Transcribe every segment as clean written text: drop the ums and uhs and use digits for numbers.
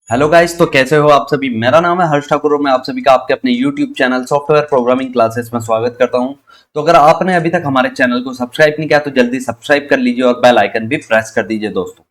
Hello guys, तो कैसे हो आप सभी। मेरा नाम है हर्ष ठाकुर और मैं आप सभी का आपके अपने YouTube channel software programming classes में स्वागत करता हूं। तो अगर आपने अभी तक हमारे चैनल को सब्सक्राइब नहीं किया तो जल्दी सब्सक्राइब कर लीजिए और बेल आइकन भी प्रेस कर दीजिए दोस्तों।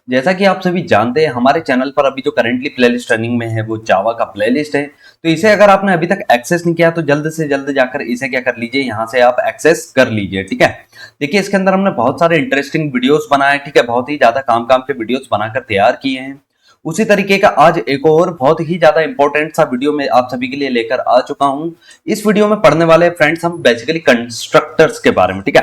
जैसा कि आप सभी जानते हैं, हमारे चैनल पर अभी जो करंटली प्लेलिस्ट रनिंग में है वो जावा का प्लेलिस्ट है। तो इसे अगर आपने अभी तक एक्सेस नहीं किया तो जल्द से जल्द जाकर इसे क्या कर लीजिए, यहाँ से आप एक्सेस कर लीजिए। ठीक है, देखिए इसके अंदर हमने बहुत सारे इंटरेस्टिंग वीडियोस बनाए। ठीक है, बहुत ही ज्यादा काम काम के वीडियोस बनाकर तैयार किए हैं। उसी तरीके का आज एक और बहुत ही ज्यादा इंपॉर्टेंट सा वीडियो में आप सभी के लिए लेकर आ चुका हूं। इस वीडियो में पढ़ने वाले फ्रेंड्स हम बेसिकली कंस्ट्रक्टर्स के बारे में। ठीक है,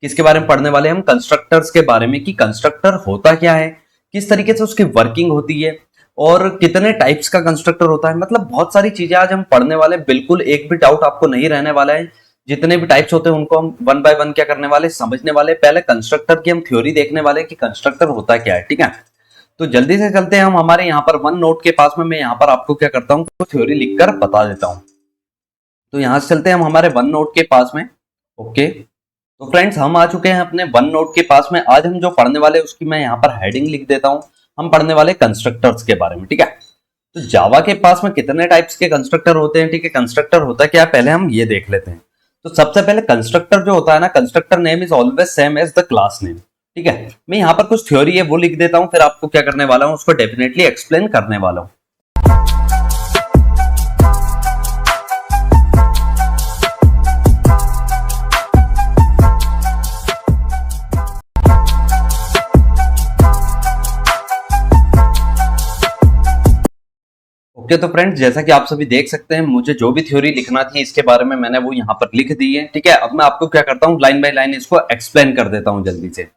किसके बारे में पढ़ने वाले हम? कंस्ट्रक्टर्स के बारे में कि कंस्ट्रक्टर होता क्या है, किस तरीके से उसकी वर्किंग होती है और कितने टाइप्स का कंस्ट्रक्टर होता है। मतलब बहुत सारी चीजें आज हम पढ़ने वाले हैं, बिल्कुल एक भी डाउट आपको नहीं रहने वाला है। जितने भी टाइप्स होते हैं उनको हम वन बाय वन क्या करने वाले, समझने वाले। पहले कंस्ट्रक्टर की हम थ्योरी देखने वाले कि कंस्ट्रक्टर होता क्या है। ठीक है, तो जल्दी से चलते हैं हम हमारे यहाँ पर वन नोट के पास में। मैं यहाँ पर आपको क्या करता हूँ, थ्योरी लिखकर बता देता हूँ। तो यहाँ से चलते हैं हम हमारे वन नोट के पास में। ओके, तो फ्रेंड्स हम आ चुके हैं अपने वन नोट के पास में। आज हम जो पढ़ने वाले उसकी मैं यहाँ पर हेडिंग लिख देता हूँ। हम पढ़ने वाले कंस्ट्रक्टर्स के बारे में। ठीक है, तो जावा के पास में कितने टाइप्स के कंस्ट्रक्टर होते हैं। ठीक है, कंस्ट्रक्टर होता क्या है पहले हम ये देख लेते हैं। तो सबसे पहले कंस्ट्रक्टर जो होता है ना, constructor name is always same as the class name. ठीक है, मैं यहाँ पर कुछ थ्योरी है वो लिख देता हूँ, फिर आपको क्या करने वाला हूँ उसको डेफिनेटली एक्सप्लेन करने वाला हूँ। ओके, तो फ्रेंड्स जैसा कि आप सभी देख सकते हैं, मुझे जो भी थ्योरी लिखना थी इसके बारे में मैंने वो यहाँ पर लिख दी है। ठीक है, अब मैं आपको क्या करता हूँ, लाइन बाय लाइन इसको एक्सप्लेन कर देता हूँ जल्दी से।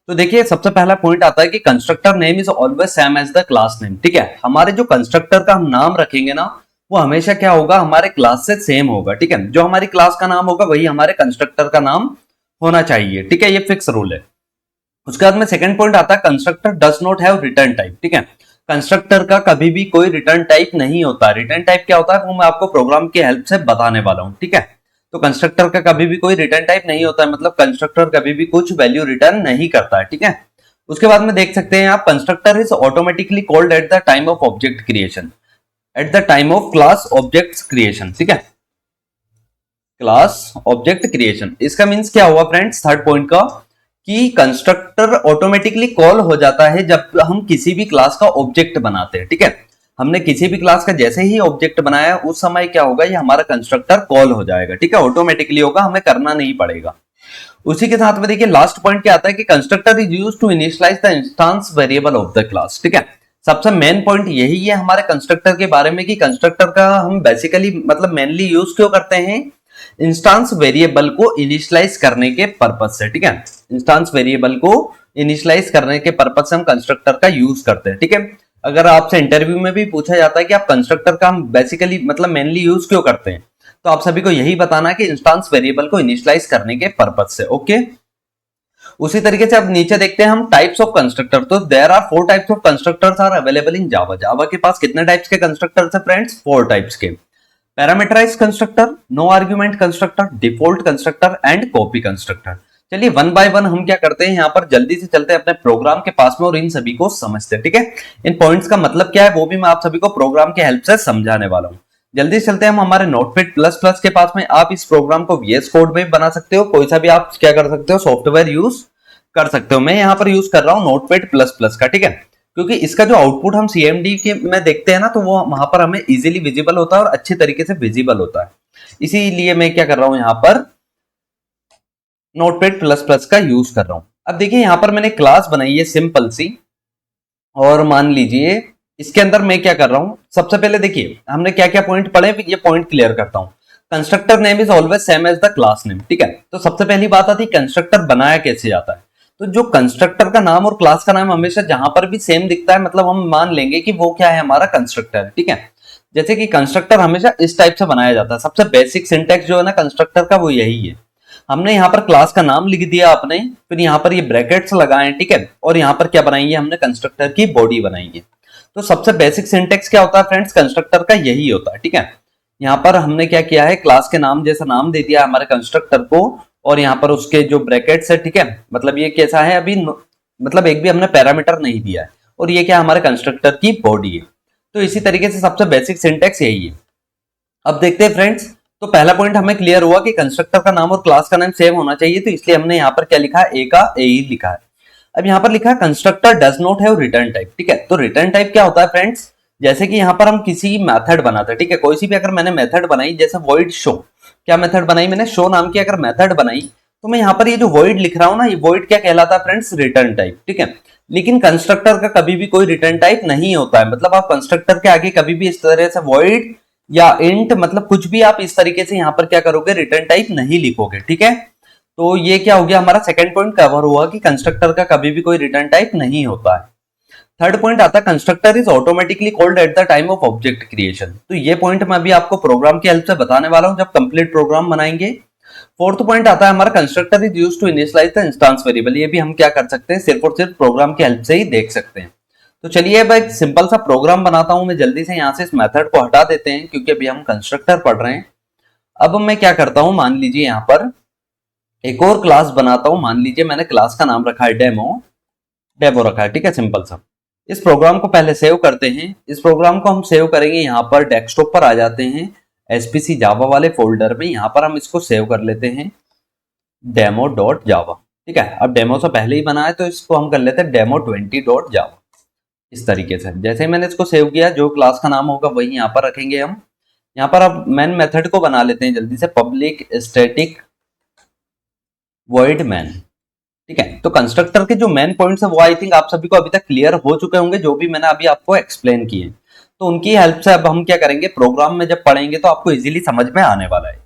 तो देखिए सबसे पहला पॉइंट आता है कि constructor name is always same as the class name. ठीक है, हमारे जो कंस्ट्रक्टर का हम नाम रखेंगे ना, वो हमेशा क्या होगा, हमारे क्लास से सेम होगा। ठीक है, जो हमारी क्लास का नाम होगा वही हमारे कंस्ट्रक्टर का नाम होना चाहिए। ठीक है, ये फिक्स रूल है। उसके बाद में सेकंड पॉइंट आता है, constructor does not have return type. ठीक है, कंस्ट्रक्टर का कभी भी कोई रिटर्न टाइप नहीं होता। रिटर्न टाइप क्या होता है वो मैं आपको प्रोग्राम की हेल्प से बताने वाला हूं। ठीक है, तो कंस्ट्रक्टर का कभी भी कोई रिटर्न टाइप नहीं होता है, मतलब कंस्ट्रक्टर कभी भी कुछ वैल्यू रिटर्न नहीं करता है। ठीक है, उसके बाद में देख सकते हैं आप, constructor is automatically called at the time of object creation, at the time of class object creation. ठीक है, क्लास ऑब्जेक्ट क्रिएशन, इसका मीन्स क्या हुआ फ्रेंड्स, थर्ड पॉइंट का, कि कंस्ट्रक्टर ऑटोमेटिकली कॉल हो जाता है जब हम किसी भी क्लास का ऑब्जेक्ट बनाते हैं। ठीक है, हमने किसी भी क्लास का जैसे ही ऑब्जेक्ट बनाया उस समय क्या होगा, ये हमारा कंस्ट्रक्टर कॉल हो जाएगा। ठीक है, ऑटोमेटिकली होगा, हमें करना नहीं पड़ेगा। उसी के साथ में देखिए लास्ट पॉइंट क्या आता है कि constructor is used to initialize the instance variable of the class. ठीक है, सबसे मेन पॉइंट यही है हमारे कंस्ट्रक्टर के बारे में कि कंस्ट्रक्टर का हम बेसिकली मतलब मेनली यूज क्यों करते हैं, इंस्टेंस वेरिएबल को इनिशियलाइज करने के पर्पज से। ठीक है, इंस्टेंस वेरिएबल को इनिशियलाइज करने के पर्पज से हम कंस्ट्रक्टर का यूज करते हैं। ठीक है, अगर आपसे इंटरव्यू में भी पूछा जाता है कि आप कंस्ट्रक्टर का हम बेसिकली मतलब मेनली यूज क्यों करते हैं, तो आप सभी को यही बताना है कि इंस्टेंस वेरिएबल को इनिशियलाइज करने के पर्पज से। ओके, उसी तरीके से अब नीचे देखते हैं हम टाइप्स ऑफ कंस्ट्रक्टर। तो there are four types of constructors are available in Java. Java के पास कितने टाइप्स के कंस्ट्रक्टर्स है फ्रेंड्स? फोर टाइप्स के। Parameterise constructor, no argument constructor, default constructor and copy constructor. चलिए वन बाय वन हम क्या करते हैं, यहाँ पर जल्दी से चलते हैं अपने प्रोग्राम के पास में और इन सभी को समझते हैं। ठीक है, इन पॉइंट्स का मतलब क्या है वो भी मैं आप सभी को प्रोग्राम की हेल्प से समझाने वाला हूँ। जल्दी से चलते हैं हम हमारे नोटपैड प्लस प्लस के पास में। आप इस प्रोग्राम को VS कोड में बना सकते हो, कोई सा भी आप क्या कर सकते हो, सॉफ्टवेयर यूज कर सकते हो। मैं यहाँ पर यूज कर रहा हूँ नोटपैड प्लस प्लस का। ठीक है, क्योंकि इसका जो आउटपुट हम CMD के में देखते हैं ना, तो वो वहां पर हमें इजीली विजिबल होता है और अच्छे तरीके से विजिबल होता है। इसीलिए मैं क्या कर रहा हूं, यहाँ पर नोटपैड प्लस प्लस का यूज कर रहा हूं। अब देखिए यहाँ पर मैंने क्लास बनाई है सिंपल सी, और मान लीजिए इसके अंदर मैं क्या कर रहा हूं, सबसे पहले देखिए हमने क्या क्या पॉइंट पढ़े, ये पॉइंट क्लियर करता हूं। Constructor name is always same as the class name. ठीक है, तो सबसे पहली बात आती है कंस्ट्रक्टर बनाया कैसे जाता है। तो जो कंस्ट्रक्टर का नाम और क्लास का नाम हमेशा जहां पर भी सेम दिखता है, मतलब हम मान लेंगे कि वो क्या है, हमारा कंस्ट्रक्टर है। ठीक है, जैसे कि कंस्ट्रक्टर हमेशा इस टाइप से बनाया जाता है। सबसे बेसिक सिंटेक्स जो है ना कंस्ट्रक्टर का, वो यही है। हमने यहाँ पर क्लास का नाम लिख दिया आपने, फिर यहाँ पर ये ब्रैकेट्स लगाए। ठीक है, और यहाँ पर क्या बनाएंगे, हमने कंस्ट्रक्टर की बॉडी बनाएंगे। तो सबसे बेसिक सिंटेक्स क्या होता है फ्रेंड्स, कंस्ट्रक्टर का यही होता है। ठीक है, यहाँ पर हमने क्या किया है, क्लास के नाम जैसा नाम दे दिया हमारे कंस्ट्रक्टर को, और यहाँ पर उसके जो ब्रैकेट्स है। ठीक है, मतलब ये कैसा है, अभी मतलब एक भी हमने पैरामीटर नहीं दिया है, और ये क्या हमारे कंस्ट्रक्टर की बॉडी है। तो इसी तरीके से सबसे बेसिक सिंटेक्स यही है। अब देखते हैं फ्रेंड्स, तो पहला पॉइंट हमें क्लियर हुआ कि कंस्ट्रक्टर का नाम और क्लास का नाम सेम होना चाहिए, तो इसलिए हमने यहाँ पर क्या लिखा है, ए का ए ही लिखा है। अब यहाँ पर लिखा है constructor does not have return type. ठीक है, तो रिटर्न टाइप क्या होता है फ्रेंड्स, जैसे कि यहाँ पर हम किसी मेथड बनाते हैं, ठीक है, कोई सी भी अगर मैंने मेथड बनाई, जैसे वॉइड शो, क्या मेथड बनाई मैंने, शो नाम की अगर मेथड बनाई, तो मैं यहाँ पर ये जो वॉइड लिख रहा हूँ ना, ये वॉइड क्या कहलाता है फ्रेंड्स, रिटर्न टाइप। ठीक है, लेकिन कंस्ट्रक्टर का कभी भी कोई रिटर्न टाइप नहीं होता है, मतलब आप कंस्ट्रक्टर के आगे कभी भी इस तरह से वॉइड या इंट, मतलब कुछ भी आप इस तरीके से यहाँ पर क्या करोगे, रिटर्न टाइप नहीं लिखोगे। ठीक है, तो ये क्या हो गया, हमारा सेकंड पॉइंट कवर हुआ कि कंस्ट्रक्टर का कभी भी कोई रिटर्न टाइप नहीं होता है। थर्ड पॉइंट आता है constructor is automatically called at the time of object creation. तो ये पॉइंट मैं अभी आपको प्रोग्राम की हेल्प से बताने वाला हूं जब कंप्लीट प्रोग्राम बनाएंगे। फोर्थ पॉइंट आता है हमारा constructor is used to initialize the instance variable. ये भी हम क्या कर सकते हैं, सिर्फ और सिर्फ प्रोग्राम की हेल्प से ही देख सकते हैं। तो चलिए अब एक सिंपल सा प्रोग्राम बनाता हूं मैं, जल्दी से यहाँ से इस मेथड को हटा देते हैं क्योंकि अभी हम कंस्ट्रक्टर पढ़ रहे हैं। अब मैं क्या करता हूं, मान लीजिए यहाँ पर एक और क्लास बनाता हूं, मान लीजिए मैंने क्लास का नाम रखा है डेमो, डेमो रखा है। ठीक है, सिंपल सा। इस प्रोग्राम को पहले सेव करते हैं। इस प्रोग्राम को हम सेव करेंगे, यहाँ पर डेस्कटॉप पर आ जाते हैं, एसपीसी जावा वाले फोल्डर में, यहाँ पर हम इसको सेव कर लेते हैं डेमो डॉट जावा। ठीक है, अब डेमो से पहले ही बना है तो इसको हम कर लेते हैं डेमो 20 डॉट जावा। इस तरीके से जैसे ही मैंने इसको सेव किया, जो क्लास का नाम होगा वही यहाँ पर रखेंगे हम। यहाँ पर अब मेन मेथड को बना लेते हैं जल्दी से, पब्लिक स्टैटिक वॉइड मैन। ठीक है, तो कंस्ट्रक्टर के जो मेन पॉइंट्स है वो आई थिंक आप सभी को अभी तक क्लियर हो चुके होंगे, जो भी मैंने अभी आपको एक्सप्लेन किए। तो उनकी हेल्प से अब हम क्या करेंगे, प्रोग्राम में जब पढ़ेंगे तो आपको इजीली समझ में आने वाला है।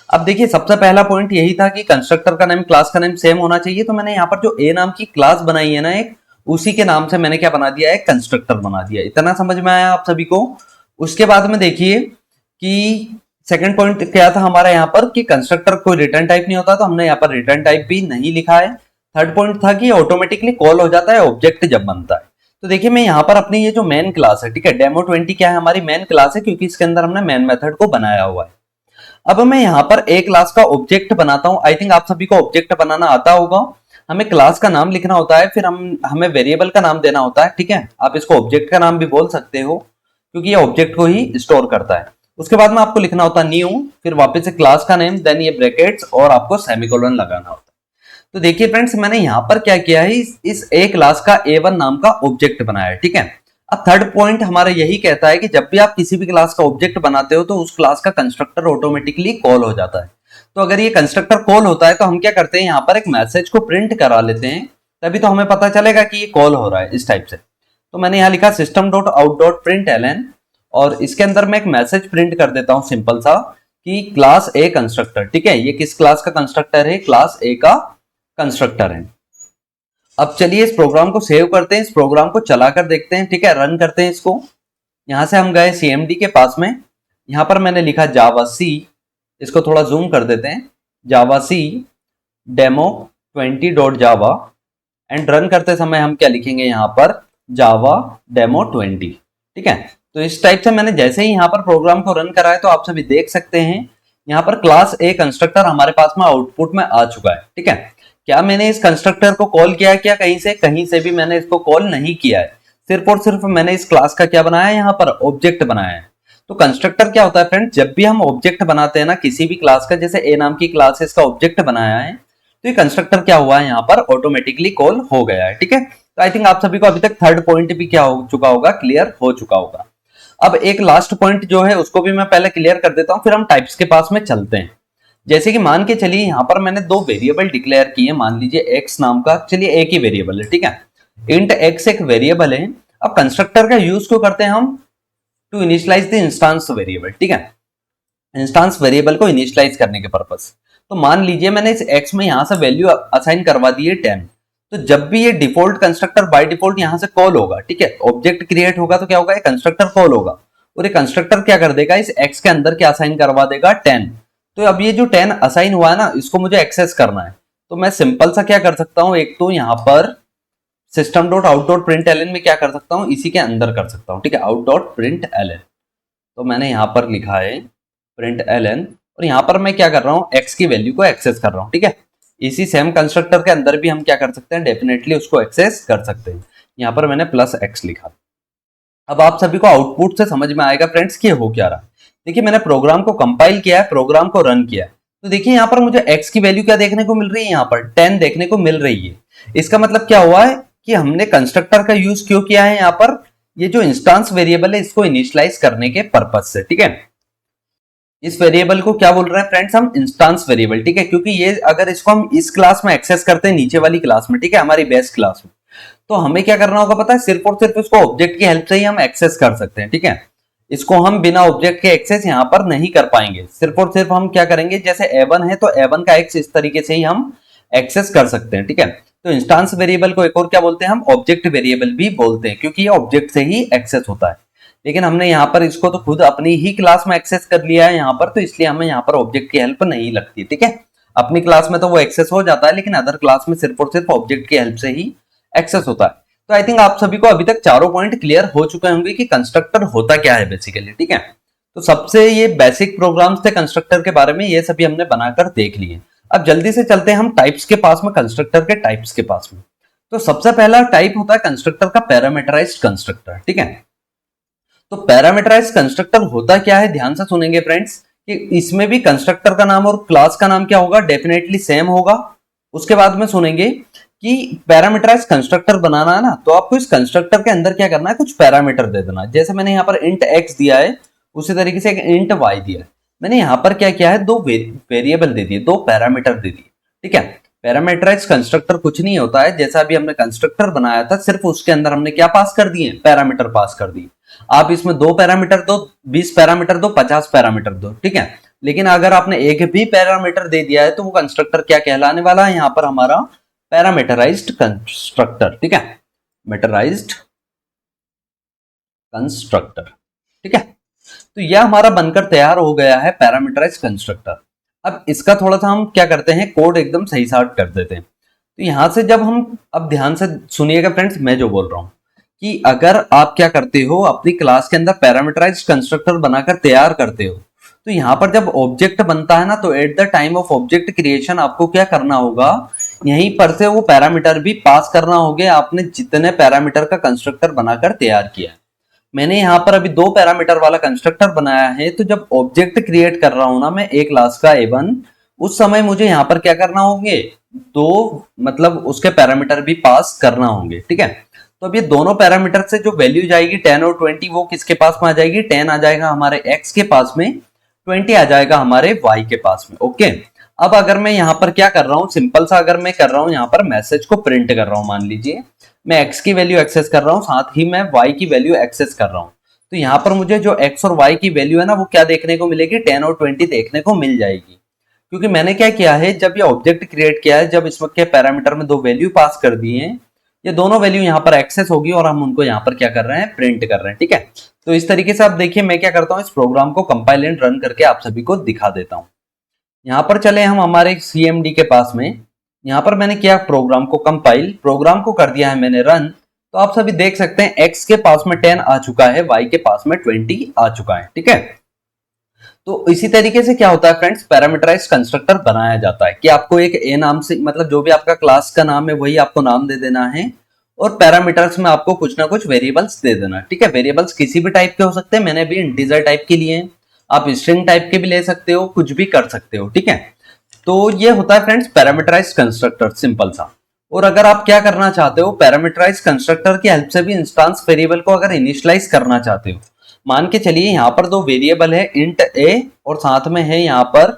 अब देखिए, सबसे पहला पॉइंट यही था कि कंस्ट्रक्टर का नाम क्लास का नाम सेम होना चाहिए। तो मैंने यहाँ पर जो ए नाम की क्लास बनाई है ना एक, उसी के नाम से मैंने क्या बना दिया है, कंस्ट्रक्टर बना दिया। इतना समझ में आया आप सभी को। उसके बाद में देखिए कि सेकंड पॉइंट क्या था हमारा यहाँ पर, कि कंस्ट्रक्टर कोई रिटर्न टाइप नहीं होता, तो हमने यहाँ पर रिटर्न टाइप भी नहीं लिखा है। थर्ड पॉइंट था कि ऑटोमेटिकली कॉल हो जाता है ऑब्जेक्ट जब बनता है। तो देखिए मैं यहाँ पर अपनी ये जो मेन क्लास है, ठीक है, डेमो 20 क्या है, हमारी मेन क्लास है, क्योंकि इसके अंदर हमने मेन मेथड को बनाया हुआ है। अब मैं यहाँ पर एक क्लास का ऑब्जेक्ट बनाता हूँ। आई थिंक आप सभी को ऑब्जेक्ट बनाना आता होगा। हमें क्लास का नाम लिखना होता है, फिर हमें वेरिएबल का नाम देना होता है। ठीक है, आप इसको ऑब्जेक्ट का नाम भी बोल सकते हो क्योंकि ये ऑब्जेक्ट को ही स्टोर करता है। उसके बाद में आपको लिखना होता है न्यू, फिर वापस से क्लास का नेम, देन ये ब्रैकेट्स और आपको सेमीकोलन लगाना होता है। तो देखिए फ्रेंड्स, मैंने यहाँ पर क्या किया है, इस ए क्लास का A1 नाम का ऑब्जेक्ट बनाया है। ठीक है, अब थर्ड पॉइंट हमारा यही कहता है कि जब भी आप किसी भी क्लास का ऑब्जेक्ट बनाते हो तो उस क्लास का कंस्ट्रक्टर ऑटोमेटिकली कॉल हो जाता है। तो अगर ये कंस्ट्रक्टर कॉल होता है तो हम क्या करते हैं, यहाँ पर एक मैसेज को प्रिंट करा लेते हैं, तभी तो हमें पता चलेगा कि ये कॉल हो रहा है इस टाइप से। तो मैंने यहाँ लिखा system dot out dot print LN, और इसके अंदर मैं एक मैसेज प्रिंट कर देता हूँ सिंपल सा कि क्लास ए कंस्ट्रक्टर। ठीक है, ये किस क्लास का कंस्ट्रक्टर है, क्लास ए का कंस्ट्रक्टर है। अब चलिए इस प्रोग्राम को सेव करते हैं, इस प्रोग्राम को चलाकर देखते हैं। ठीक है, रन करते हैं इसको। यहां से हम गए CMD के पास में, यहां पर मैंने लिखा जावा सी, इसको थोड़ा जूम कर देते हैं, Java C demo 20 dot Java, and run करते समय हम क्या लिखेंगे यहाँ पर, जावा डेमो 20। ठीक है, तो इस टाइप से मैंने जैसे ही यहाँ पर प्रोग्राम को रन करा है तो आप सभी देख सकते हैं यहाँ पर क्लास ए कंस्ट्रक्टर हमारे पास में आउटपुट में आ चुका है। ठीक है, क्या मैंने इस कंस्ट्रक्टर को कॉल किया है क्या कहीं से भी मैंने इसको कॉल नहीं किया है, सिर्फ और सिर्फ मैंने इस क्लास का क्या बनाया है, यहाँ पर ऑब्जेक्ट बनाया है। तो कंस्ट्रक्टर क्या होता है फ्रेंड, जब भी हम ऑब्जेक्ट बनाते हैं ना किसी भी क्लास का, जैसे ए नाम की क्लास है इसका ऑब्जेक्ट बनाया है, तो ये कंस्ट्रक्टर क्या हुआ है, यहाँ पर ऑटोमेटिकली कॉल हो गया है। ठीक है, तो आई थिंक आप सभी को अभी तक थर्ड पॉइंट भी क्या हो चुका होगा, क्लियर हो चुका होगा। अब एक लास्ट पॉइंट जो है उसको भी मैं पहले क्लियर कर देता हूं, फिर हम टाइप्स के पास में चलते हैं। जैसे कि मान के चलिए यहाँ पर मैंने दो वेरिएबल डिक्लेयर किए, मान लीजिए एक्स नाम का, चलिए एक ही वेरिएबल है। ठीक है, इंट एक्स एक वेरिएबल है। अब कंस्ट्रक्टर का यूज क्यों करते हैं हम, to initialize the instance variable. ठीक है, इंस्टांस वेरिएबल को इनिशियलाइज करने के पर्पस। तो मान लीजिए मैंने इस एक्स में यहाँ से वैल्यू असाइन करवा दी है 10, तो जब भी ये डिफॉल्ट कंस्ट्रक्टर बाय डिफॉल्ट यहाँ से कॉल होगा, ठीक है, ऑब्जेक्ट क्रिएट होगा तो क्या होगा, ये कंस्ट्रक्टर कॉल होगा और ये कंस्ट्रक्टर क्या कर देगा, इस एक्स के अंदर क्या असाइन करवा देगा, 10। तो अब ये जो 10 असाइन हुआ है ना, इसको मुझे एक्सेस करना है। तो मैं सिंपल सा क्या कर सकता हूँ, एक तो यहाँ पर system dot out dot print LN में क्या कर सकता हूँ, इसी के अंदर कर सकता हूँ। ठीक है, आउट डॉट प्रिंट एलन, तो मैंने यहाँ पर लिखा है प्रिंट एलन, और यहाँ पर मैं क्या कर रहा हूँ, एक्स की वैल्यू को एक्सेस कर रहा हूँ। ठीक है, इसी सेम कंस्ट्रक्टर के अंदर भी हम क्या कर सकते हैं, डेफिनेटली उसको एक्सेस कर सकते हैं। यहाँ पर मैंने प्लस एक्स लिखा। अब आप सभी को आउटपुट से समझ में आएगा फ्रेंड्स कि ये हो क्या रहा है। देखिए मैंने प्रोग्राम को कंपाइल किया है, प्रोग्राम को रन किया है, तो देखिए यहाँ पर मुझे x की वैल्यू क्या देखने को मिल रही है, यहाँ पर 10 देखने को मिल रही है। इसका मतलब क्या हुआ है कि हमने कंस्ट्रक्टर का यूज क्यों किया है यहाँ पर, ये जो इंस्टांस वेरिएबल है इसको इनिशियलाइज करने के पर्पज से, ठीक है। इस वेरिएबल को क्या बोल रहे हैं फ्रेंड्स हम, इंस्टांस वेरिएबल, ठीक है, क्योंकि ये अगर इसको हम इस क्लास में एक्सेस करते हैं नीचे वाली क्लास में, ठीक है, हमारी बेस क्लास में, तो हमें क्या करना होगा पता है, सिर्फ और सिर्फ इसको ऑब्जेक्ट की हेल्प से ही हम एक्सेस कर सकते हैं, ठीक है। इसको हम बिना ऑब्जेक्ट के एक्सेस यहाँ पर नहीं कर पाएंगे। सिर्फ और सिर्फ हम क्या करेंगे, जैसे A1 है तो A1 का एक्स इस तरीके से ही हम एक्सेस कर सकते हैं, ठीक है। तो इंस्टांस वेरिएबल को एक और क्या बोलते हैं हम, ऑब्जेक्ट वेरिएबल भी बोलते हैं, क्योंकि ये ऑब्जेक्ट से ही एक्सेस होता है। लेकिन हमने यहाँ पर इसको तो खुद अपनी ही क्लास में एक्सेस कर लिया है यहाँ पर, तो इसलिए हमें यहाँ पर ऑब्जेक्ट की हेल्प नहीं लगती, ठीक है। अपनी क्लास में तो वो एक्सेस हो जाता है, लेकिन अदर क्लास में सिर्फ और सिर्फ ऑब्जेक्ट की हेल्प से ही एक्सेस होता है। तो आई थिंक आप सभी को अभी तक चारों पॉइंट क्लियर हो चुके होंगे कि कंस्ट्रक्टर होता क्या है बेसिकली, ठीक है। तो सबसे ये बेसिक प्रोग्राम्स थे कंस्ट्रक्टर के बारे में, ये सभी हमने बनाकर देख लिए। अब जल्दी से चलते हैं हम टाइप्स के पास में, कंस्ट्रक्टर के टाइप्स के पास में। तो सबसे पहला टाइप होता है कंस्ट्रक्टर का पैरामीटराइज्ड कंस्ट्रक्टर, ठीक है। तो पैरामीटराइज्ड कंस्ट्रक्टर होता क्या है, ध्यान से सुनेंगे फ्रेंड्स, कि इसमें भी कंस्ट्रक्टर का नाम और क्लास का नाम क्या होगा, डेफिनेटली सेम होगा। उसके बाद में सुनेंगे कि पैरामीटराइज कंस्ट्रक्टर बनाना है ना, तो आपको इस कंस्ट्रक्टर के अंदर क्या करना है, कुछ पैरामीटर दे देना। जैसे मैंने यहाँ पर इंट x दिया है, उसी तरीके से एक इंट y दिया है। मैंने यहाँ पर क्या किया है, दो वेरिएबल दे दिए, दो पैरामीटर दे दिए, ठीक है। पैरामीटराइज कंस्ट्रक्टर कुछ नहीं होता है, जैसा अभी हमने कंस्ट्रक्टर बनाया था, सिर्फ उसके अंदर हमने क्या पास कर दिए, पैरामीटर पास कर दिए। आप इसमें 2 पैरामीटर दो, 20 पैरामीटर दो, 50 पैरामीटर दो, ठीक है। लेकिन अगर आपने एक भी पैरामीटर दे दिया है तो वो कंस्ट्रक्टर क्या कहलाने वाला है, यहाँ पर हमारा पैरामीटराइज्ड कंस्ट्रक्टर, ठीक है, मेटराइज्ड कंस्ट्रक्टर, ठीक है। तो यह हमारा बनकर तैयार हो गया है पैरामीटराइज्ड कंस्ट्रक्टर। अब इसका थोड़ा सा हम क्या करते हैं, कोड एकदम सही साट कर देते हैं। तो यहां से जब हम, अब ध्यान से सुनिएगा फ्रेंड्स मैं जो बोल रहा हूं, कि अगर आप क्या करते हो, अपनी क्लास के अंदर पैरामीटराइज्ड कंस्ट्रक्टर बनाकर तैयार करते हो, तो यहां पर जब ऑब्जेक्ट बनता है ना, तो at the time of object creation आपको क्या करना होगा, यहीं पर से वो पैरामीटर भी पास करना होगा, आपने जितने पैरामीटर का कंस्ट्रक्टर बनाकर तैयार किया है। मैंने यहाँ पर अभी 2 पैरामीटर वाला कंस्ट्रक्टर बनाया है, तो जब ऑब्जेक्ट क्रिएट कर रहा हूं ना मैं एक क्लास का A1, उस समय मुझे यहाँ पर क्या करना होंगे, 2 मतलब उसके पैरामीटर भी पास करना होंगे, ठीक है। तो अब ये दोनों पैरामीटर से जो वैल्यू जाएगी 10 और 20, वो किसके पास में आ जाएगी, 10 आ जाएगा हमारे x के पास में, 20 आ जाएगा हमारे y के पास में, ओके। अब अगर मैं यहाँ पर क्या कर रहा हूँ, सिंपल सा अगर मैं कर रहा हूँ यहाँ पर मैसेज को प्रिंट कर रहा हूँ, मान लीजिए मैं x की वैल्यू एक्सेस कर रहा हूँ, साथ ही मैं y की वैल्यू एक्सेस कर रहा हूँ, तो यहाँ पर मुझे जो x और y की वैल्यू है ना, वो क्या देखने को मिलेगी, 10 और 20 देखने को मिल जाएगी। क्योंकि मैंने क्या किया है, जब ये ऑब्जेक्ट क्रिएट किया है, जब इसमें के पैरामीटर में 2 वैल्यू पास कर दिए हैं, ये दोनों वैल्यू यहाँ पर एक्सेस होगी और हम उनको यहाँ पर क्या कर रहे हैं, प्रिंट कर रहे हैं, ठीक है। तो इस तरीके से आप देखिए मैं क्या करता हूँ, इस प्रोग्राम को कंपाइल एंड रन करके आप सभी को दिखा देता हूँ। यहाँ पर चले हम हमारे CMD के पास में, यहाँ पर मैंने किया प्रोग्राम को कंपाइल, प्रोग्राम को कर दिया है मैंने रन। तो आप सभी देख सकते हैं x के पास में 10 आ चुका है, y के पास में 20 आ चुका है, ठीक है। तो इसी तरीके से क्या होता है फ्रेंड्स, पैरामीटराइज्ड कंस्ट्रक्टर बनाया जाता है कि आपको एक a नाम से, मतलब जो भी आपका क्लास का नाम है वही आपको नाम दे देना है, और पैरामीटर्स में आपको कुछ ना कुछ वेरिएबल्स दे देना, ठीक है। वेरिएबल्स किसी भी टाइप के हो सकते हैं, मैंने भी इंटीजर टाइप के लिए, आप स्ट्रिंग टाइप के भी ले सकते हो, कुछ भी कर सकते हो, ठीक है। तो ये होता है फ्रेंड्स पैरामीटराइज्ड कंस्ट्रक्टर, सिंपल सा। और अगर आप क्या करना चाहते हो, पैरामीटराइज्ड कंस्ट्रक्टर की हेल्प से भी इंस्टांस वेरिएबल को अगर इनिशियलाइज करना चाहते हो, मान के चलिए यहाँ पर 2 वेरिएबल है, इंट a और साथ में है यहाँ पर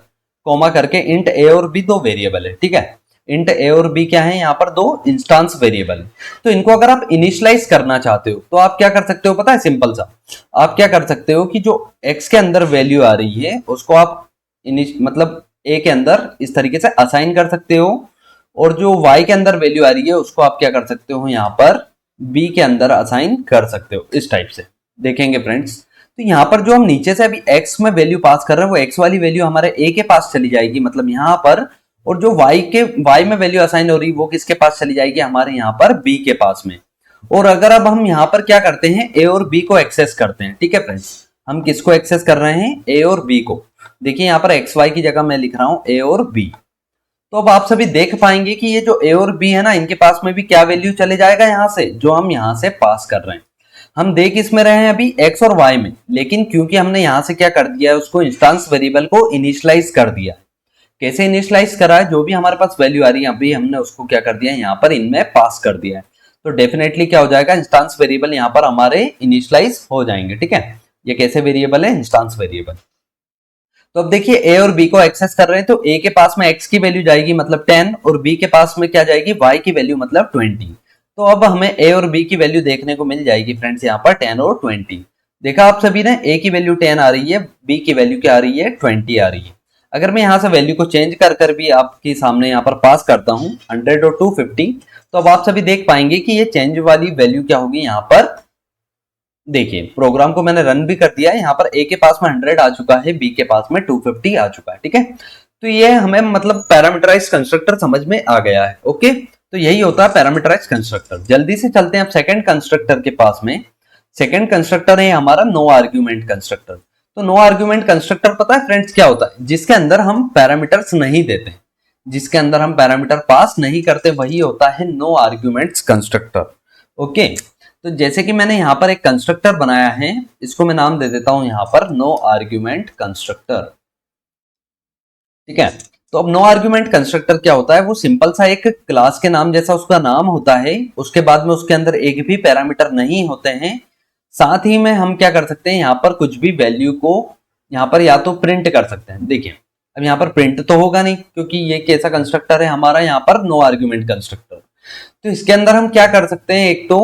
कोमा करके इंट a और b, 2 वेरिएबल है, ठीक है। इंट a और b क्या है, यहाँ पर 2 इंस्टांस वेरिएबल है। तो इनको अगर आप इनिशियलाइज करना चाहते हो तो आप क्या कर सकते हो पता है, सिंपल सा आप क्या कर सकते हो कि जो x के अंदर वैल्यू आ रही है उसको आप मतलब a के अंदर इस तरीके से असाइन कर सकते हो, और जो y के अंदर वैल्यू आ रही है उसको आप क्या कर सकते हो, यहाँ पर b के अंदर असाइन कर सकते हो, इस टाइप से देखेंगे फ्रेंड्स। तो यहाँ पर जो हम नीचे से अभी x में वैल्यू पास कर रहे हैं, वो x वाली वैल्यू हमारे a के पास चली जाएगी, मतलब यहाँ पर, और जो y में वैल्यू असाइन हो रही है वो किसके पास चली जाएगी, हमारे यहाँ पर b के पास में। और अगर अब हम यहाँ पर क्या करते हैं, a और b को एक्सेस करते हैं, ठीक है फ्रेंड्स, हम किसको एक्सेस कर रहे हैं, a और b को। देखिए यहाँ पर xy की जगह मैं लिख रहा हूँ a और b। तो अब आप सभी देख पाएंगे कि ये जो a और b है ना, इनके पास में भी क्या वैल्यू चले जाएगा यहाँ से, जो हम यहाँ से पास कर रहे हैं। हम देख इसमें रहे हैं अभी x और y में, लेकिन क्योंकि हमने यहाँ से क्या कर दिया है, उसको इंस्टांस वेरिएबल को इनिशियलाइज कर दिया। कैसे इनिशियलाइज करा है, जो भी हमारे पास वैल्यू आ रही है अभी हमने उसको क्या कर दिया है, यहाँ पर इनमें पास कर दिया है। तो डेफिनेटली क्या हो जाएगा, इंस्टांस वेरिएबल यहाँ पर हमारे इनिशियलाइज हो जाएंगे। ठीक है, ये कैसे वेरिएबल है, इंस्टांस वेरिएबल। तो अब देखिए a और b को एक्सेस कर रहे हैं, तो a के पास में x की वैल्यू जाएगी मतलब 10, और b के पास में क्या जाएगी, y की वैल्यू मतलब 20। तो अब हमें a और b की वैल्यू देखने को मिल जाएगी फ्रेंड्स, यहाँ पर 10 और 20। देखा आप सभी ने, a की वैल्यू 10 आ रही है, b की वैल्यू क्या आ रही है, 20 आ रही है। अगर मैं यहाँ से वैल्यू को चेंज कर कर भी आपके सामने यहाँ पर पास करता हूँ 100 और 250, तो अब आप सभी देख पाएंगे कि ये चेंज वाली वैल्यू क्या होगी। यहाँ पर देखिए प्रोग्राम को मैंने रन भी कर दिया है, यहाँ पर a के पास में 100 आ चुका है, b के पास में 250 आ चुका है। ठीक है, तो ये हमें मतलब पैरामीटराइज कंस्ट्रक्टर समझ में आ गया है। ओके, तो यही होता है पैरामीटराइज कंस्ट्रक्टर। जल्दी से चलते हैं अब सेकंड कंस्ट्रक्टर के पास में। सेकंड कंस्ट्रक्टर है हमारा नो आर्ग्यूमेंट कंस्ट्रक्टर। तो नो आर्ग्यूमेंट कंस्ट्रक्टर पता है फ्रेंड्स क्या होता है, जिसके अंदर हम पैरामीटर्स नहीं देते, जिसके अंदर हम पैरामीटर पास नहीं करते, वही होता है नो आर्ग्यूमेंट्स कंस्ट्रक्टर। ओके, तो जैसे कि मैंने यहाँ पर एक कंस्ट्रक्टर बनाया है, इसको मैं नाम दे देता हूं यहाँ पर नो आर्ग्यूमेंट कंस्ट्रक्टर। ठीक है, तो अब नो आर्ग्यूमेंट कंस्ट्रक्टर क्या होता है, वो सिंपल सा एक क्लास के नाम जैसा उसका नाम होता है, उसके बाद में उसके अंदर एक भी पैरामीटर नहीं होते हैं। साथ ही में हम क्या कर सकते हैं, यहाँ पर कुछ भी वैल्यू को यहाँ पर या तो प्रिंट कर सकते हैं। देखिए अब यहाँ पर प्रिंट तो होगा नहीं, क्योंकि ये कैसा कंस्ट्रक्टर है हमारा, यहाँ पर नो आर्ग्यूमेंट कंस्ट्रक्टर। तो इसके अंदर हम क्या कर सकते हैं, एक तो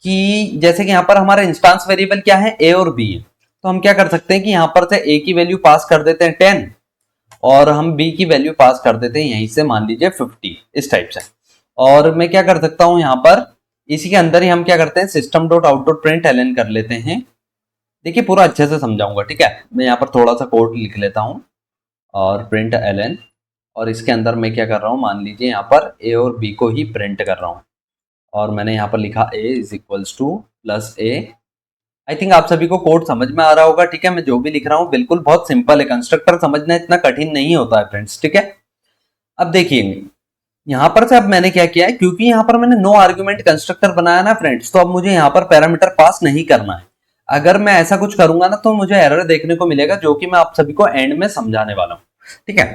कि जैसे कि यहाँ पर हमारा इंस्टांस वेरिएबल क्या है, a और b है, तो हम क्या कर सकते हैं कि यहाँ पर से a की वैल्यू पास कर देते हैं 10, और हम b की वैल्यू पास कर देते हैं यहीं से मान लीजिए 50, इस टाइप से। और मैं क्या कर सकता हूँ यहाँ पर, इसी के अंदर ही हम क्या करते हैं, system dot out dot print LN कर लेते हैं। देखिए पूरा अच्छे से समझाऊंगा। ठीक है, मैं यहाँ पर थोड़ा सा कोड लिख लेता हूँ, और प्रिंट एलन, और इसके अंदर मैं क्या कर रहा हूँ, मान लीजिए यहाँ पर a और b को ही प्रिंट कर रहा हूँ, और मैंने यहाँ पर लिखा a is equals two plus a। I think आप सभी को कोड समझ में आ रहा होगा। ठीक है, मैं जो भी लिख रहा हूँ बिल्कुल बहुत सिंपल है, कंस्ट्रक्टर समझना इतना कठिन नहीं होता है फ्रेंड्स। ठीक है, अब देखिए यहाँ पर से अब मैंने क्या किया है, क्योंकि यहाँ पर मैंने नो आर्ग्यूमेंट कंस्ट्रक्टर बनाया ना फ्रेंड्स, तो अब मुझे यहाँ पर पैरामीटर पास नहीं करना है। अगर मैं ऐसा कुछ करूंगा ना तो मुझे एरर देखने को मिलेगा, जो कि मैं आप सभी को एंड में समझाने वाला हूँ। ठीक है,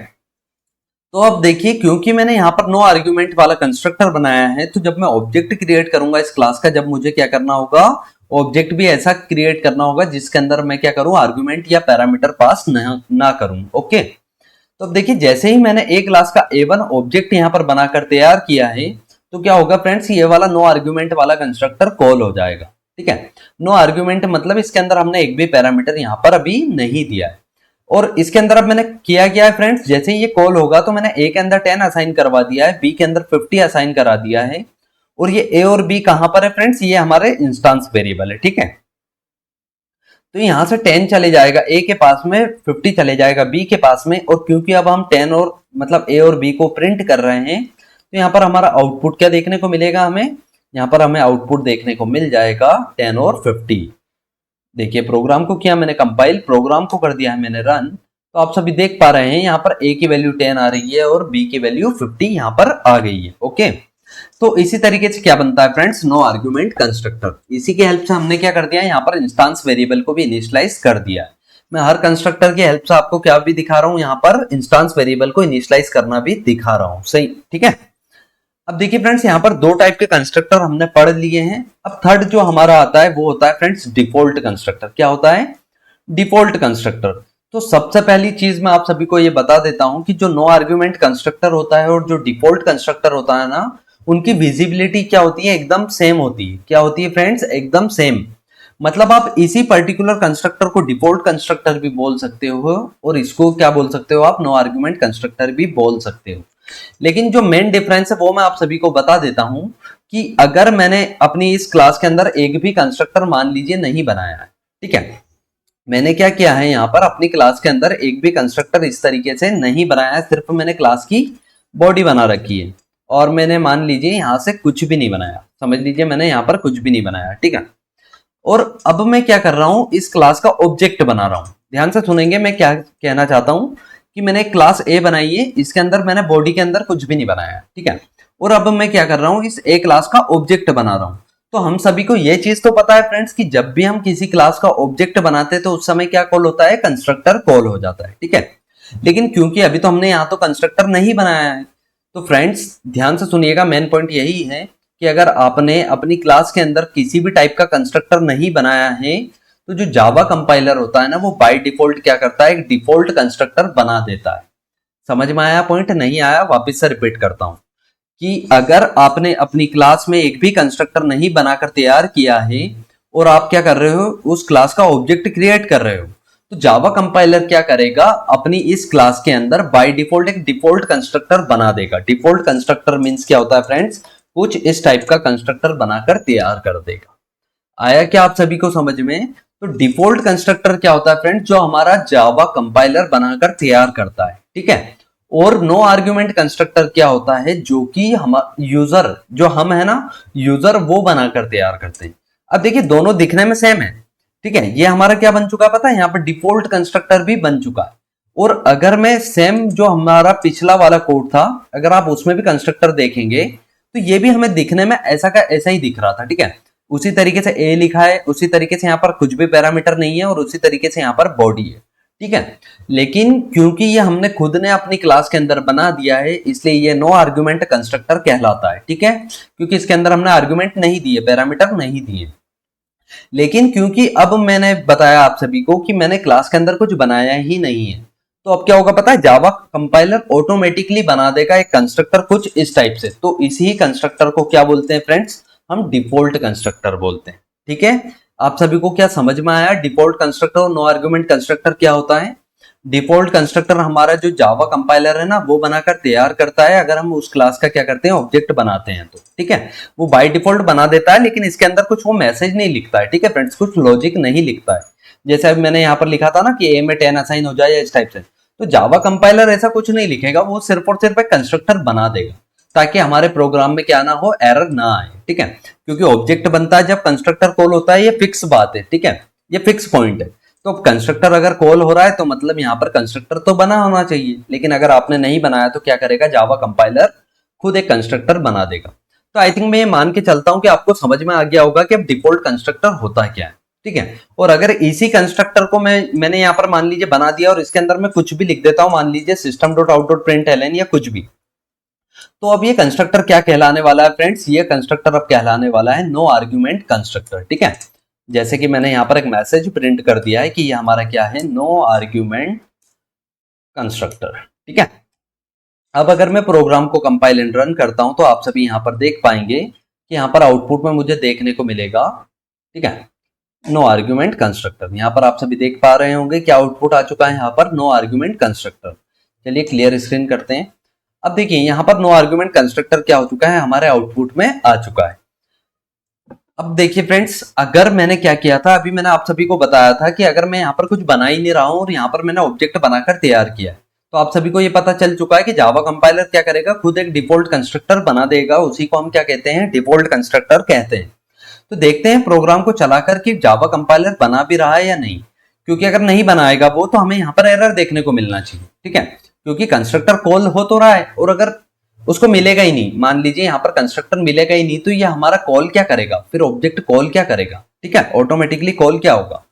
तो अब देखिए क्योंकि मैंने यहाँ पर नो आर्ग्यूमेंट वाला कंस्ट्रक्टर बनाया है, तो जब मैं ऑब्जेक्ट क्रिएट करूंगा इस क्लास का, जब मुझे क्या करना होगा, ऑब्जेक्ट भी ऐसा क्रिएट करना होगा जिसके अंदर मैं क्या करूं, आर्ग्यूमेंट या पैरामीटर पास ना करूं। ओके, तो अब देखिए जैसे ही मैंने एक क्लास का A1 ऑब्जेक्ट यहाँ पर बनाकर तैयार किया है, तो क्या होगा फ्रेंड्स, ये वाला नो आर्ग्यूमेंट वाला कंस्ट्रक्टर कॉल हो जाएगा। ठीक है, नो आर्ग्यूमेंट मतलब इसके अंदर हमने एक भी पैरामीटर यहाँ पर अभी नहीं दिया है। और इसके अंदर अब मैंने किया क्या है फ्रेंड्स, जैसे ही ये कॉल होगा तो मैंने A के अंदर 10 असाइन करवा दिया है, B के अंदर 50 असाइन करा दिया है, और ये A और B कहां पर है फ्रेंड्स, ये हमारे इंस्टांस वेरिएबल है। ठीक है, तो यहां से 10 चले जाएगा A के पास में, 50 चले जाएगा B के पास में, और क्योंकि अब हम 10 और मतलब A और B को प्रिंट कर रहे हैं, तो यहाँ पर हमारा आउटपुट क्या देखने को मिलेगा, हमें यहाँ पर हमें आउटपुट देखने को मिल जाएगा 10 और 50। देखिए प्रोग्राम को किया मैंने कंपाइल, प्रोग्राम को कर दिया है मैंने रन, तो आप सभी देख पा रहे हैं यहाँ पर A की वैल्यू 10 आ रही है और B की वैल्यू 50 यहाँ पर आ गई है। ओके, तो इसी तरीके से क्या बनता है फ्रेंड्स, नो आर्ग्यूमेंट कंस्ट्रक्टर। इसी के हेल्प से हमने क्या कर दिया है, यहाँ पर इंस्टांस वेरिएबल को भी इनिशियलाइज कर दिया है। मैं हर कंस्ट्रक्टर की हेल्प से आपको क्या भी दिखा रहा हूँ, यहाँ पर इंस्टांस वेरिएबल को इनिशियलाइज करना भी दिखा रहा हूँ। सही, ठीक है। अब देखिए फ्रेंड्स, यहाँ पर दो टाइप के कंस्ट्रक्टर हमने पढ़ लिए हैं। अब थर्ड जो हमारा आता है वो होता है फ्रेंड्स डिफॉल्ट कंस्ट्रक्टर। क्या होता है, डिफॉल्ट कंस्ट्रक्टर। तो सबसे पहली चीज मैं आप सभी को ये बता देता हूं कि जो नो आर्ग्यूमेंट कंस्ट्रक्टर होता है और जो डिफॉल्ट कंस्ट्रक्टर होता है ना, उनकी विजिबिलिटी क्या होती है, एकदम सेम होती है। क्या होती है फ्रेंड्स, एकदम सेम। मतलब आप इसी पर्टिकुलर कंस्ट्रक्टर को डिफॉल्ट कंस्ट्रक्टर भी बोल सकते हो और इसको क्या बोल सकते हो आप, नो आर्ग्यूमेंट कंस्ट्रक्टर भी बोल सकते हो। लेकिन जो मेन डिफरेंस है वो मैं आप सभी को बता देता हूं कि अगर मैंने अपनी इस क्लास के अंदर एक भी कंस्ट्रक्टर मान लीजिए नहीं बनाया है, ठीक है, मैंने क्या किया है यहाँ पर अपनी क्लास के अंदर एक भी कंस्ट्रक्टर इस तरीके से नहीं बनाया है, सिर्फ मैंने क्लास की बॉडी बना रखी है और मैंने मान लीजिए यहाँ से कुछ भी नहीं बनाया। समझ लीजिए मैंने यहाँ पर कुछ भी नहीं बनाया, ठीक है। और अब मैं क्या कर रहा हूँ, इस क्लास का ऑब्जेक्ट बना रहा हूँ। ध्यान से सुनेंगे मैं क्या कहना चाहता हूँ कि मैंने एक क्लास ए बनाई है, इसके अंदर मैंने बॉडी के अंदर कुछ भी नहीं बनाया, ठीक है। और अब मैं क्या कर रहा हूँ, इस ए क्लास का ऑब्जेक्ट बना रहा हूँ। तो हम सभी को ये चीज तो पता है फ्रेंड्स कि जब भी हम किसी क्लास का ऑब्जेक्ट बनाते हैं तो उस समय क्या कॉल होता है, कंस्ट्रक्टर कॉल हो जाता है, ठीक है। लेकिन क्योंकि अभी तो हमने यहाँ तो कंस्ट्रक्टर नहीं बनाया है, तो फ्रेंड्स ध्यान से सुनिएगा, मेन पॉइंट यही है कि अगर आपने अपनी क्लास के अंदर किसी भी टाइप का कंस्ट्रक्टर नहीं बनाया है तो जो जावा कंपाइलर होता है ना, वो बाय डिफॉल्ट क्या करता है, एक डिफॉल्ट कंस्ट्रक्टर बना देता है। समझ में आया पॉइंट? नहीं आया? वापस से रिपीट करता हूं कि अगर आपने अपनी क्लास में एक भी कंस्ट्रक्टर नहीं बनाकर तैयार किया है और आप क्या कर रहे हो, उस क्लास का ऑब्जेक्ट क्रिएट कर रहे हो, तो जावा कंपाइलर क्या करेगा, अपनी इस क्लास के अंदर बाय डिफॉल्ट एक डिफॉल्ट कंस्ट्रक्टर बना देगा। डिफॉल्ट कंस्ट्रक्टर मींस क्या होता है फ्रेंड्स, कुछ इस टाइप का कंस्ट्रक्टर बनाकर तैयार कर देगा। आया क्या आप सभी को समझ में? तो डिफॉल्ट कंस्ट्रक्टर क्या होता है फ्रेंड्स, जो हमारा जावा कंपाइलर बनाकर तैयार करता है, ठीक है। और नो आर्ग्यूमेंट कंस्ट्रक्टर क्या होता है, जो कि हम यूजर, जो हम है ना यूजर, वो बनाकर तैयार करते हैं। अब देखिए दोनों दिखने में सेम है, ठीक है। ये हमारा क्या बन चुका है पता है, यहाँ पर डिफॉल्ट कंस्ट्रक्टर भी बन चुका है। और अगर मैं सेम जो हमारा पिछला वाला कोड था, अगर आप उसमें भी कंस्ट्रक्टर देखेंगे तो ये भी हमें दिखने में ऐसा का ऐसा ही दिख रहा था, ठीक है। उसी तरीके से ए लिखा है, उसी तरीके से यहाँ पर कुछ भी पैरामीटर नहीं है और उसी तरीके से यहाँ पर बॉडी है, ठीक है। लेकिन क्योंकि ये हमने खुद ने अपनी क्लास के अंदर बना दिया है, इसलिए ये नो आर्गुमेंट कंस्ट्रक्टर कहलाता है, ठीक है। क्योंकि इसके अंदर हमने आर्गुमेंट नहीं दिए, पैरामीटर नहीं दिए। लेकिन क्योंकि अब मैंने बताया आप सभी को कि मैंने क्लास के अंदर कुछ बनाया ही नहीं है, तो अब क्या होगा पता है, जावा कंपाइलर ऑटोमेटिकली बना देगा एक कंस्ट्रक्टर कुछ इस टाइप से। तो इसी कंस्ट्रक्टर को क्या बोलते हैं फ्रेंड्स, हम डिफॉल्ट कंस्ट्रक्टर बोलते हैं, ठीक है। आप सभी को क्या समझ में आया, डिफॉल्ट कंस्ट्रक्टर और नो आर्गुमेंट कंस्ट्रक्टर क्या होता है? डिफॉल्ट कंस्ट्रक्टर हमारा जो जावा कंपाइलर है ना, वो बनाकर तैयार करता है अगर हम उस क्लास का क्या करते हैं, ऑब्जेक्ट बनाते हैं तो, ठीक है। वो बाय डिफॉल्ट बना देता है, लेकिन इसके अंदर कुछ वो मैसेज नहीं लिखता है, ठीक है फ्रेंड्स, कुछ लॉजिक नहीं लिखता है। जैसे अब मैंने यहाँ पर लिखा था ना कि ए में 10 असाइन हो जाए या इस टाइप से, तो जावा कंपाइलर ऐसा कुछ नहीं लिखेगा, वो सिर्फ और सिर्फ एक कंस्ट्रक्टर बना देगा ताकि हमारे प्रोग्राम में क्या ना हो, एरर ना आए, ठीक है। क्योंकि ऑब्जेक्ट बनता है जब कंस्ट्रक्टर कॉल होता है, ये फिक्स बात है, ठीक है, ये फिक्स पॉइंट है। तो कंस्ट्रक्टर अगर कॉल हो रहा है तो मतलब यहाँ पर कंस्ट्रक्टर तो बना होना चाहिए, लेकिन अगर आपने नहीं बनाया तो क्या करेगा, जावा कंपाइलर खुद एक कंस्ट्रक्टर बना देगा। तो आई थिंक मैं ये मान के चलता हूं कि आपको समझ में आ गया होगा कि अब डिफॉल्ट कंस्ट्रक्टर होता क्या है, ठीक है। और अगर इसी कंस्ट्रक्टर को मैंने यहाँ पर मान लीजिए बना दिया और इसके अंदर मैं कुछ भी लिख देता हूं, मान लीजिए system dot out dot println या कुछ भी, तो अब ये कंस्ट्रक्टर क्या कहलाने वाला है फ्रेंड्स, ये कंस्ट्रक्टर अब कहलाने वाला है नो आर्ग्यूमेंट कंस्ट्रक्टर, ठीक है। जैसे कि मैंने यहाँ पर एक मैसेज प्रिंट कर दिया है कि ये हमारा क्या है, नो आर्ग्यूमेंट कंस्ट्रक्टर, ठीक है। अब अगर मैं प्रोग्राम को कंपाइल एंड रन करता हूं तो आप सभी यहाँ पर देख पाएंगे कि यहाँ पर आउटपुट में मुझे देखने को मिलेगा, ठीक है, नो आर्ग्यूमेंट कंस्ट्रक्टर। यहाँ पर आप सभी देख पा रहे होंगे कि आउटपुट आ चुका है यहाँ पर नो आर्ग्यूमेंट कंस्ट्रक्टर। चलिए क्लियर स्क्रीन करते हैं। अब देखिए यहाँ पर नो आर्ग्यूमेंट कंस्ट्रक्टर क्या हो चुका है, हमारे आउटपुट में आ चुका है। अब देखिए फ्रेंड्स, अगर मैंने क्या किया था, अभी मैंने आप सभी को बताया था कि अगर मैं यहाँ पर कुछ बना ही नहीं रहा हूँ और यहाँ पर मैंने ऑब्जेक्ट बनाकर तैयार किया है, तो आप सभी को ये पता चल चुका है कि जावा कंपाइलर क्या करेगा, खुद एक डिफॉल्ट कंस्ट्रक्टर बना देगा, उसी को हम क्या कहते हैं, डिफॉल्ट कंस्ट्रक्टर कहते हैं। तो देखते हैं प्रोग्राम को चलाकर कि जावा कंपाइलर बना भी रहा है या नहीं, क्योंकि अगर नहीं बनाएगा वो तो हमें यहाँ पर एरर देखने को मिलना चाहिए, ठीक है। क्योंकि कंस्ट्रक्टर कॉल हो तो रहा है और अगर उसको मिलेगा ही नहीं, मान लीजिए यहाँ पर कंस्ट्रक्टर मिलेगा ही नहीं, तो ये हमारा कॉल क्या करेगा, फिर ऑब्जेक्ट कॉल क्या करेगा, ठीक है, ऑटोमेटिकली कॉल क्या होगा।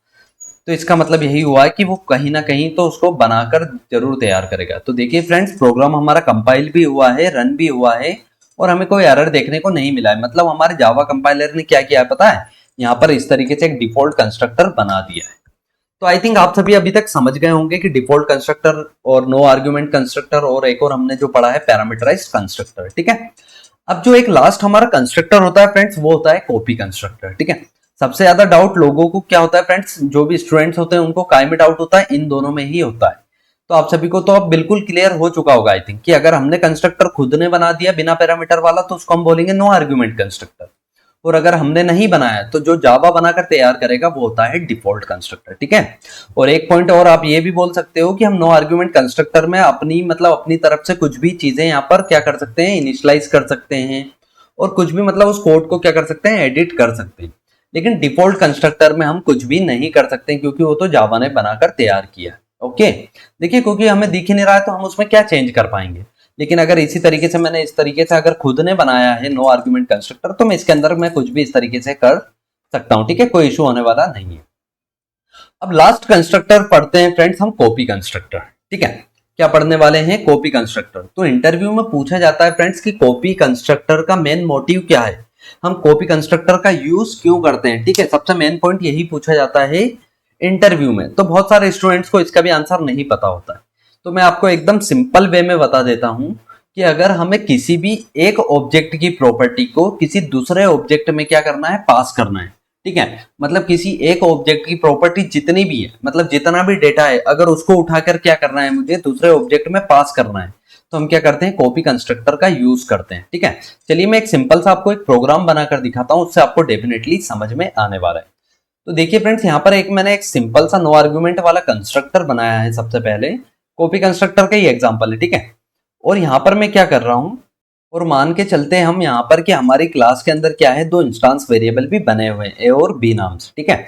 तो इसका मतलब यही हुआ है कि वो कहीं ना कहीं तो उसको बनाकर जरूर तैयार करेगा। तो देखिए फ्रेंड्स, प्रोग्राम हमारा कंपाइल भी हुआ है, रन भी हुआ है और हमें कोई एरर देखने को नहीं मिला है। मतलब हमारे जावा कंपाइलर ने क्या किया है पता है, यहाँ पर इस तरीके से एक डिफॉल्ट कंस्ट्रक्टर बना दिया है। तो आई थिंक आप सभी अभी तक समझ गए होंगे कि डिफॉल्ट कंस्ट्रक्टर और नो आर्ग्यूमेंट कंस्ट्रक्टर और एक और हमने जो पढ़ा है पैरामीटराइज्ड कंस्ट्रक्टर, ठीक है। अब जो एक लास्ट हमारा कंस्ट्रक्टर होता है फ्रेंड्स, वो होता है कॉपी कंस्ट्रक्टर, ठीक है। सबसे ज्यादा डाउट लोगों को क्या होता है फ्रेंड्स, जो भी स्टूडेंट्स होते हैं उनको काय में डाउट होता है, इन दोनों में ही होता है। तो आप सभी को तो अब बिल्कुल क्लियर हो चुका होगा आई थिंक कि अगर हमने कंस्ट्रक्टर खुद ने बना दिया बिना पैरामीटर वाला तो उसको हम बोलेंगे नो आर्ग्यूमेंट कंस्ट्रक्टर, और अगर हमने नहीं बनाया तो जो जावा बनाकर तैयार करेगा वो होता है डिफॉल्ट कंस्ट्रक्टर, ठीक है। और एक पॉइंट और आप ये भी बोल सकते हो कि हम नो आर्ग्यूमेंट कंस्ट्रक्टर में अपनी तरफ से कुछ भी चीजें यहाँ पर क्या कर सकते हैं, इनिशियलाइज कर सकते हैं और कुछ भी मतलब उस कोड को क्या कर सकते हैं, एडिट कर सकते हैं। लेकिन डिफॉल्ट कंस्ट्रक्टर में हम कुछ भी नहीं कर सकते क्योंकि वो तो जावा ने बनाकर तैयार किया। ओके, देखिए क्योंकि हमें दिख ही नहीं रहा है तो हम उसमें क्या चेंज कर पाएंगे। लेकिन अगर इसी तरीके से मैंने इस तरीके से अगर खुद ने बनाया है नो आर्ग्यूमेंट कंस्ट्रक्टर, तो मैं इसके अंदर मैं कुछ भी इस तरीके से कर सकता हूं, ठीक है, कोई इशू होने वाला नहीं है। अब लास्ट कंस्ट्रक्टर पढ़ते हैं फ्रेंड्स हम, कॉपी कंस्ट्रक्टर, ठीक है। क्या पढ़ने वाले हैं? Copy constructor. तो इंटरव्यू में पूछा जाता है फ्रेंड्स कि कॉपी कंस्ट्रक्टर का मेन मोटिव क्या है, हम कॉपी कंस्ट्रक्टर का यूज क्यों करते हैं, ठीक है, सबसे मेन पॉइंट यही पूछा जाता है इंटरव्यू में। तो बहुत सारे स्टूडेंट्स को इसका भी आंसर नहीं पता होता है, तो मैं आपको एकदम सिंपल वे में बता देता हूं कि अगर हमें किसी भी एक ऑब्जेक्ट की प्रॉपर्टी को किसी दूसरे ऑब्जेक्ट में क्या करना है, पास करना है, ठीक है। मतलब किसी एक ऑब्जेक्ट की प्रॉपर्टी जितनी भी है, मतलब जितना भी डेटा है, अगर उसको उठाकर क्या करना है, मुझे दूसरे ऑब्जेक्ट में पास करना है, तो हम क्या करते हैं, कॉपी कंस्ट्रक्टर का यूज करते हैं, ठीक है। चलिए मैं एक सिंपल सा आपको एक प्रोग्राम बनाकर दिखाता हूं, उससे आपको डेफिनेटली समझ में आने वाला है। तो देखिए फ्रेंड्स, यहाँ पर मैंने एक सिंपल सा नो आर्गुमेंट वाला कंस्ट्रक्टर बनाया है। सबसे पहले कॉपी कंस्ट्रक्टर का ही एग्जांपल है, ठीक है। और यहाँ पर मैं क्या कर रहा हूँ, और मान के चलते हैं हम यहाँ पर कि हमारी क्लास के अंदर क्या है, दो इंस्टांस वेरिएबल भी बने हुए हैं, ए और बी नाम से, ठीक है।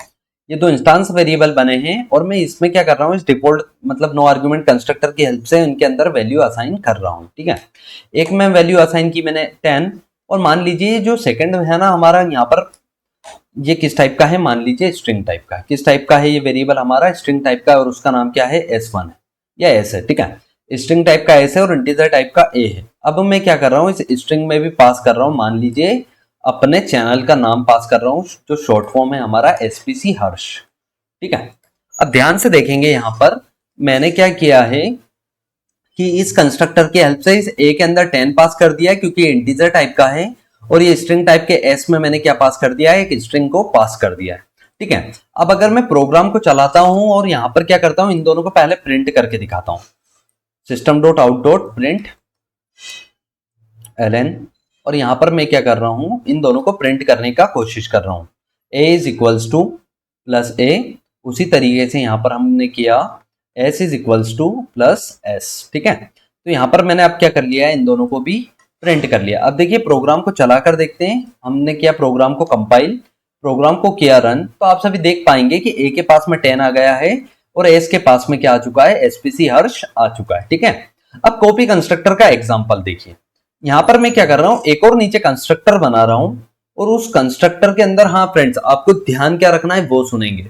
ये दो इंस्टांस वेरिएबल बने हैं और मैं इसमें क्या कर रहा हूँ, इस डिफॉल्ट मतलब नो आर्गुमेंट कंस्ट्रक्टर की हेल्प से इनके अंदर वैल्यू असाइन कर रहा हूँ, ठीक है। एक में वैल्यू असाइन की मैंने 10, और मान लीजिए जो सेकंड है ना हमारा, यहाँ पर ये किस टाइप का है, मान लीजिए स्ट्रिंग टाइप का। किस टाइप का है ये वेरिएबल हमारा, स्ट्रिंग टाइप का, और उसका नाम क्या है, S1 है या S है, ठीक है। स्ट्रिंग टाइप का S है और इंटीजर टाइप का A है। अब मैं क्या कर रहा हूँ, इस स्ट्रिंग में भी पास कर रहा हूँ, मान लीजिए अपने चैनल का नाम पास कर रहा हूँ, जो शॉर्ट फॉर्म है हमारा SPC हर्ष, ठीक है। अब ध्यान से देखेंगे यहाँ पर मैंने क्या किया है कि इस कंस्ट्रक्टर की हेल्प से इस A के अंदर 10 पास कर दिया है, क्योंकि इंटीजर टाइप का है, और ये स्ट्रिंग टाइप के S में मैंने क्या पास कर दिया है, एक स्ट्रिंग को पास कर दिया है, ठीक है। अब अगर मैं प्रोग्राम को चलाता हूं और यहां पर क्या करता हूं, इन दोनों को पहले प्रिंट करके दिखाता हूं, system dot out dot print ln, और यहां पर मैं क्या कर रहा हूं, इन दोनों को प्रिंट करने का कोशिश कर रहा हूं, a is equals two plus a, उसी तरीके से यहां पर हमने किया s is equals two plus s, ठीक है। तो यहां पर मैंने अब क्या कर लिया है, इन दोनों को भी प्रिंट कर लिया। अब देखिए प्रोग्राम को चलाकर देखते हैं, हमने किया प्रोग्राम को कंपाइल, प्रोग्राम को किया रन, तो आप सभी देख पाएंगे कि ए के पास में 10 आ गया है और एस के पास में क्या आ चुका है, SPC हर्ष आ चुका है, ठीक है। अब कॉपी कंस्ट्रक्टर का एग्जांपल देखिए, यहां पर मैं क्या कर रहा हूं, एक और नीचे कंस्ट्रक्टर बना रहा हूं, और उस कंस्ट्रक्टर के अंदर, हाँ फ्रेंड्स आपको ध्यान क्या रखना है वो सुनेंगे,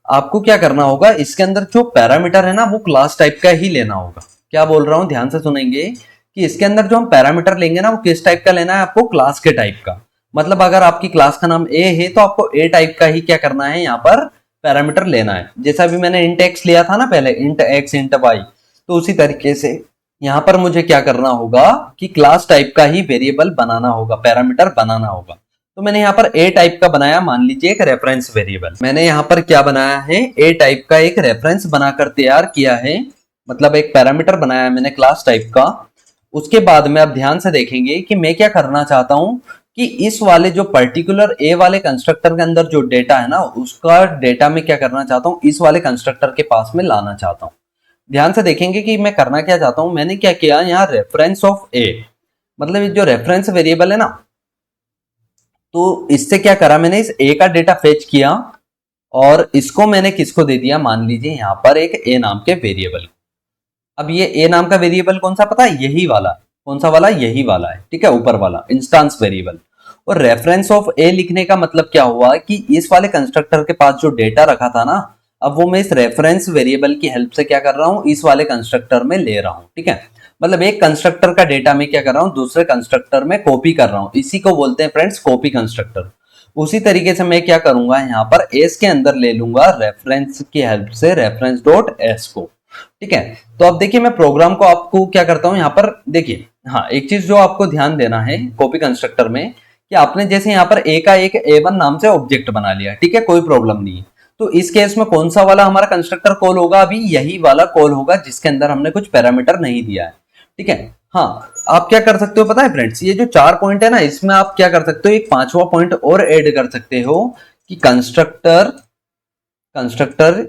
आपको क्या करना होगा, इसके अंदर जो पैरामीटर है ना वो क्लास टाइप का ही लेना होगा। क्या बोल रहा हूं, ध्यान से सुनेंगे कि इसके अंदर जो हम पैरामीटर लेंगे ना वो किस टाइप का लेना है, आपको क्लास के टाइप का। मतलब अगर आपकी क्लास का नाम ए है तो आपको ए टाइप का ही क्या करना है, यहाँ पर पैरामीटर लेना है। जैसा भी मैंने इंट एक्स लिया था ना पहले, इंट एक्स इंट वाई, तो उसी तरीके से यहाँ पर मुझे क्या करना होगा कि क्लास टाइप का ही वेरिएबल बनाना होगा, पैरामीटर बनाना होगा। तो मैंने यहाँ पर ए टाइप का बनाया, मान लीजिए एक रेफरेंस वेरिएबल, मैंने यहाँ पर क्या बनाया है, ए टाइप का एक रेफरेंस बनाकर तैयार किया है, मतलब एक पैरामीटर बनाया है मैंने क्लास टाइप का। उसके बाद में अब ध्यान से देखेंगे कि मैं क्या करना चाहता हूं कि इस वाले जो पर्टिकुलर ए वाले कंस्ट्रक्टर के अंदर जो डेटा है ना, उसका डेटा में क्या करना चाहता हूं, इस वाले कंस्ट्रक्टर के पास में लाना चाहता हूं। ध्यान से देखेंगे कि मैं करना क्या चाहता हूं, मैंने क्या किया यहाँ, रेफरेंस ऑफ ए, मतलब ये जो रेफरेंस वेरिएबल है ना, तो इससे क्या करा मैंने, इस ए का डेटा फेच किया और इसको मैंने किसको दे दिया, मान लीजिए यहाँ पर एक ए नाम के वेरिएबल। अब ये ए नाम का वेरिएबल कौन सा पता है, यही वाला, कौन सा वाला, यही वाला है, ठीक है, ऊपर वाला इंस्टांस वेरिएबल। और रेफरेंस ऑफ ए लिखने का मतलब क्या हुआ कि इस वाले कंस्ट्रक्टर के पास जो डेटा रखा था ना, अब वो मैं इस रेफरेंस वेरिएबल की हेल्प से क्या कर रहा हूं, इस वाले कंस्ट्रक्टर में ले रहा हूं, ठीक है। मतलब एक कंस्ट्रक्टर का डेटा में क्या कर रहा हूं, दूसरे कंस्ट्रक्टर में कॉपी कर रहा हूं, इसी को बोलते हैं फ्रेंड्स कॉपी कंस्ट्रक्टर। उसी तरीके से मैं क्या करूंगा, यहाँ पर एस के अंदर ले लूंगा रेफरेंस की हेल्प से रेफरेंस डॉट एस को, ठीक है। तो अब देखिए मैं प्रोग्राम को आपको क्या करता हूं, यहाँ पर देखिए, हाँ एक चीज जो आपको ध्यान देना है कॉपी कंस्ट्रक्टर में, कि आपने जैसे यहाँ पर ए का एक A1 नाम से ऑब्जेक्ट बना लिया, ठीक है, कोई प्रॉब्लम नहीं है। तो इस केस में कौन सा वाला हमारा कंस्ट्रक्टर कॉल होगा, अभी यही वाला कॉल होगा जिसके अंदर हमने कुछ पैरामीटर नहीं दिया है, ठीक है। हाँ आप क्या कर सकते हो पता है फ्रेंड्स, ये जो 4 पॉइंट है ना, इसमें आप क्या कर सकते हो, एक 5वां पॉइंट और ऐड कर सकते हो कि constructor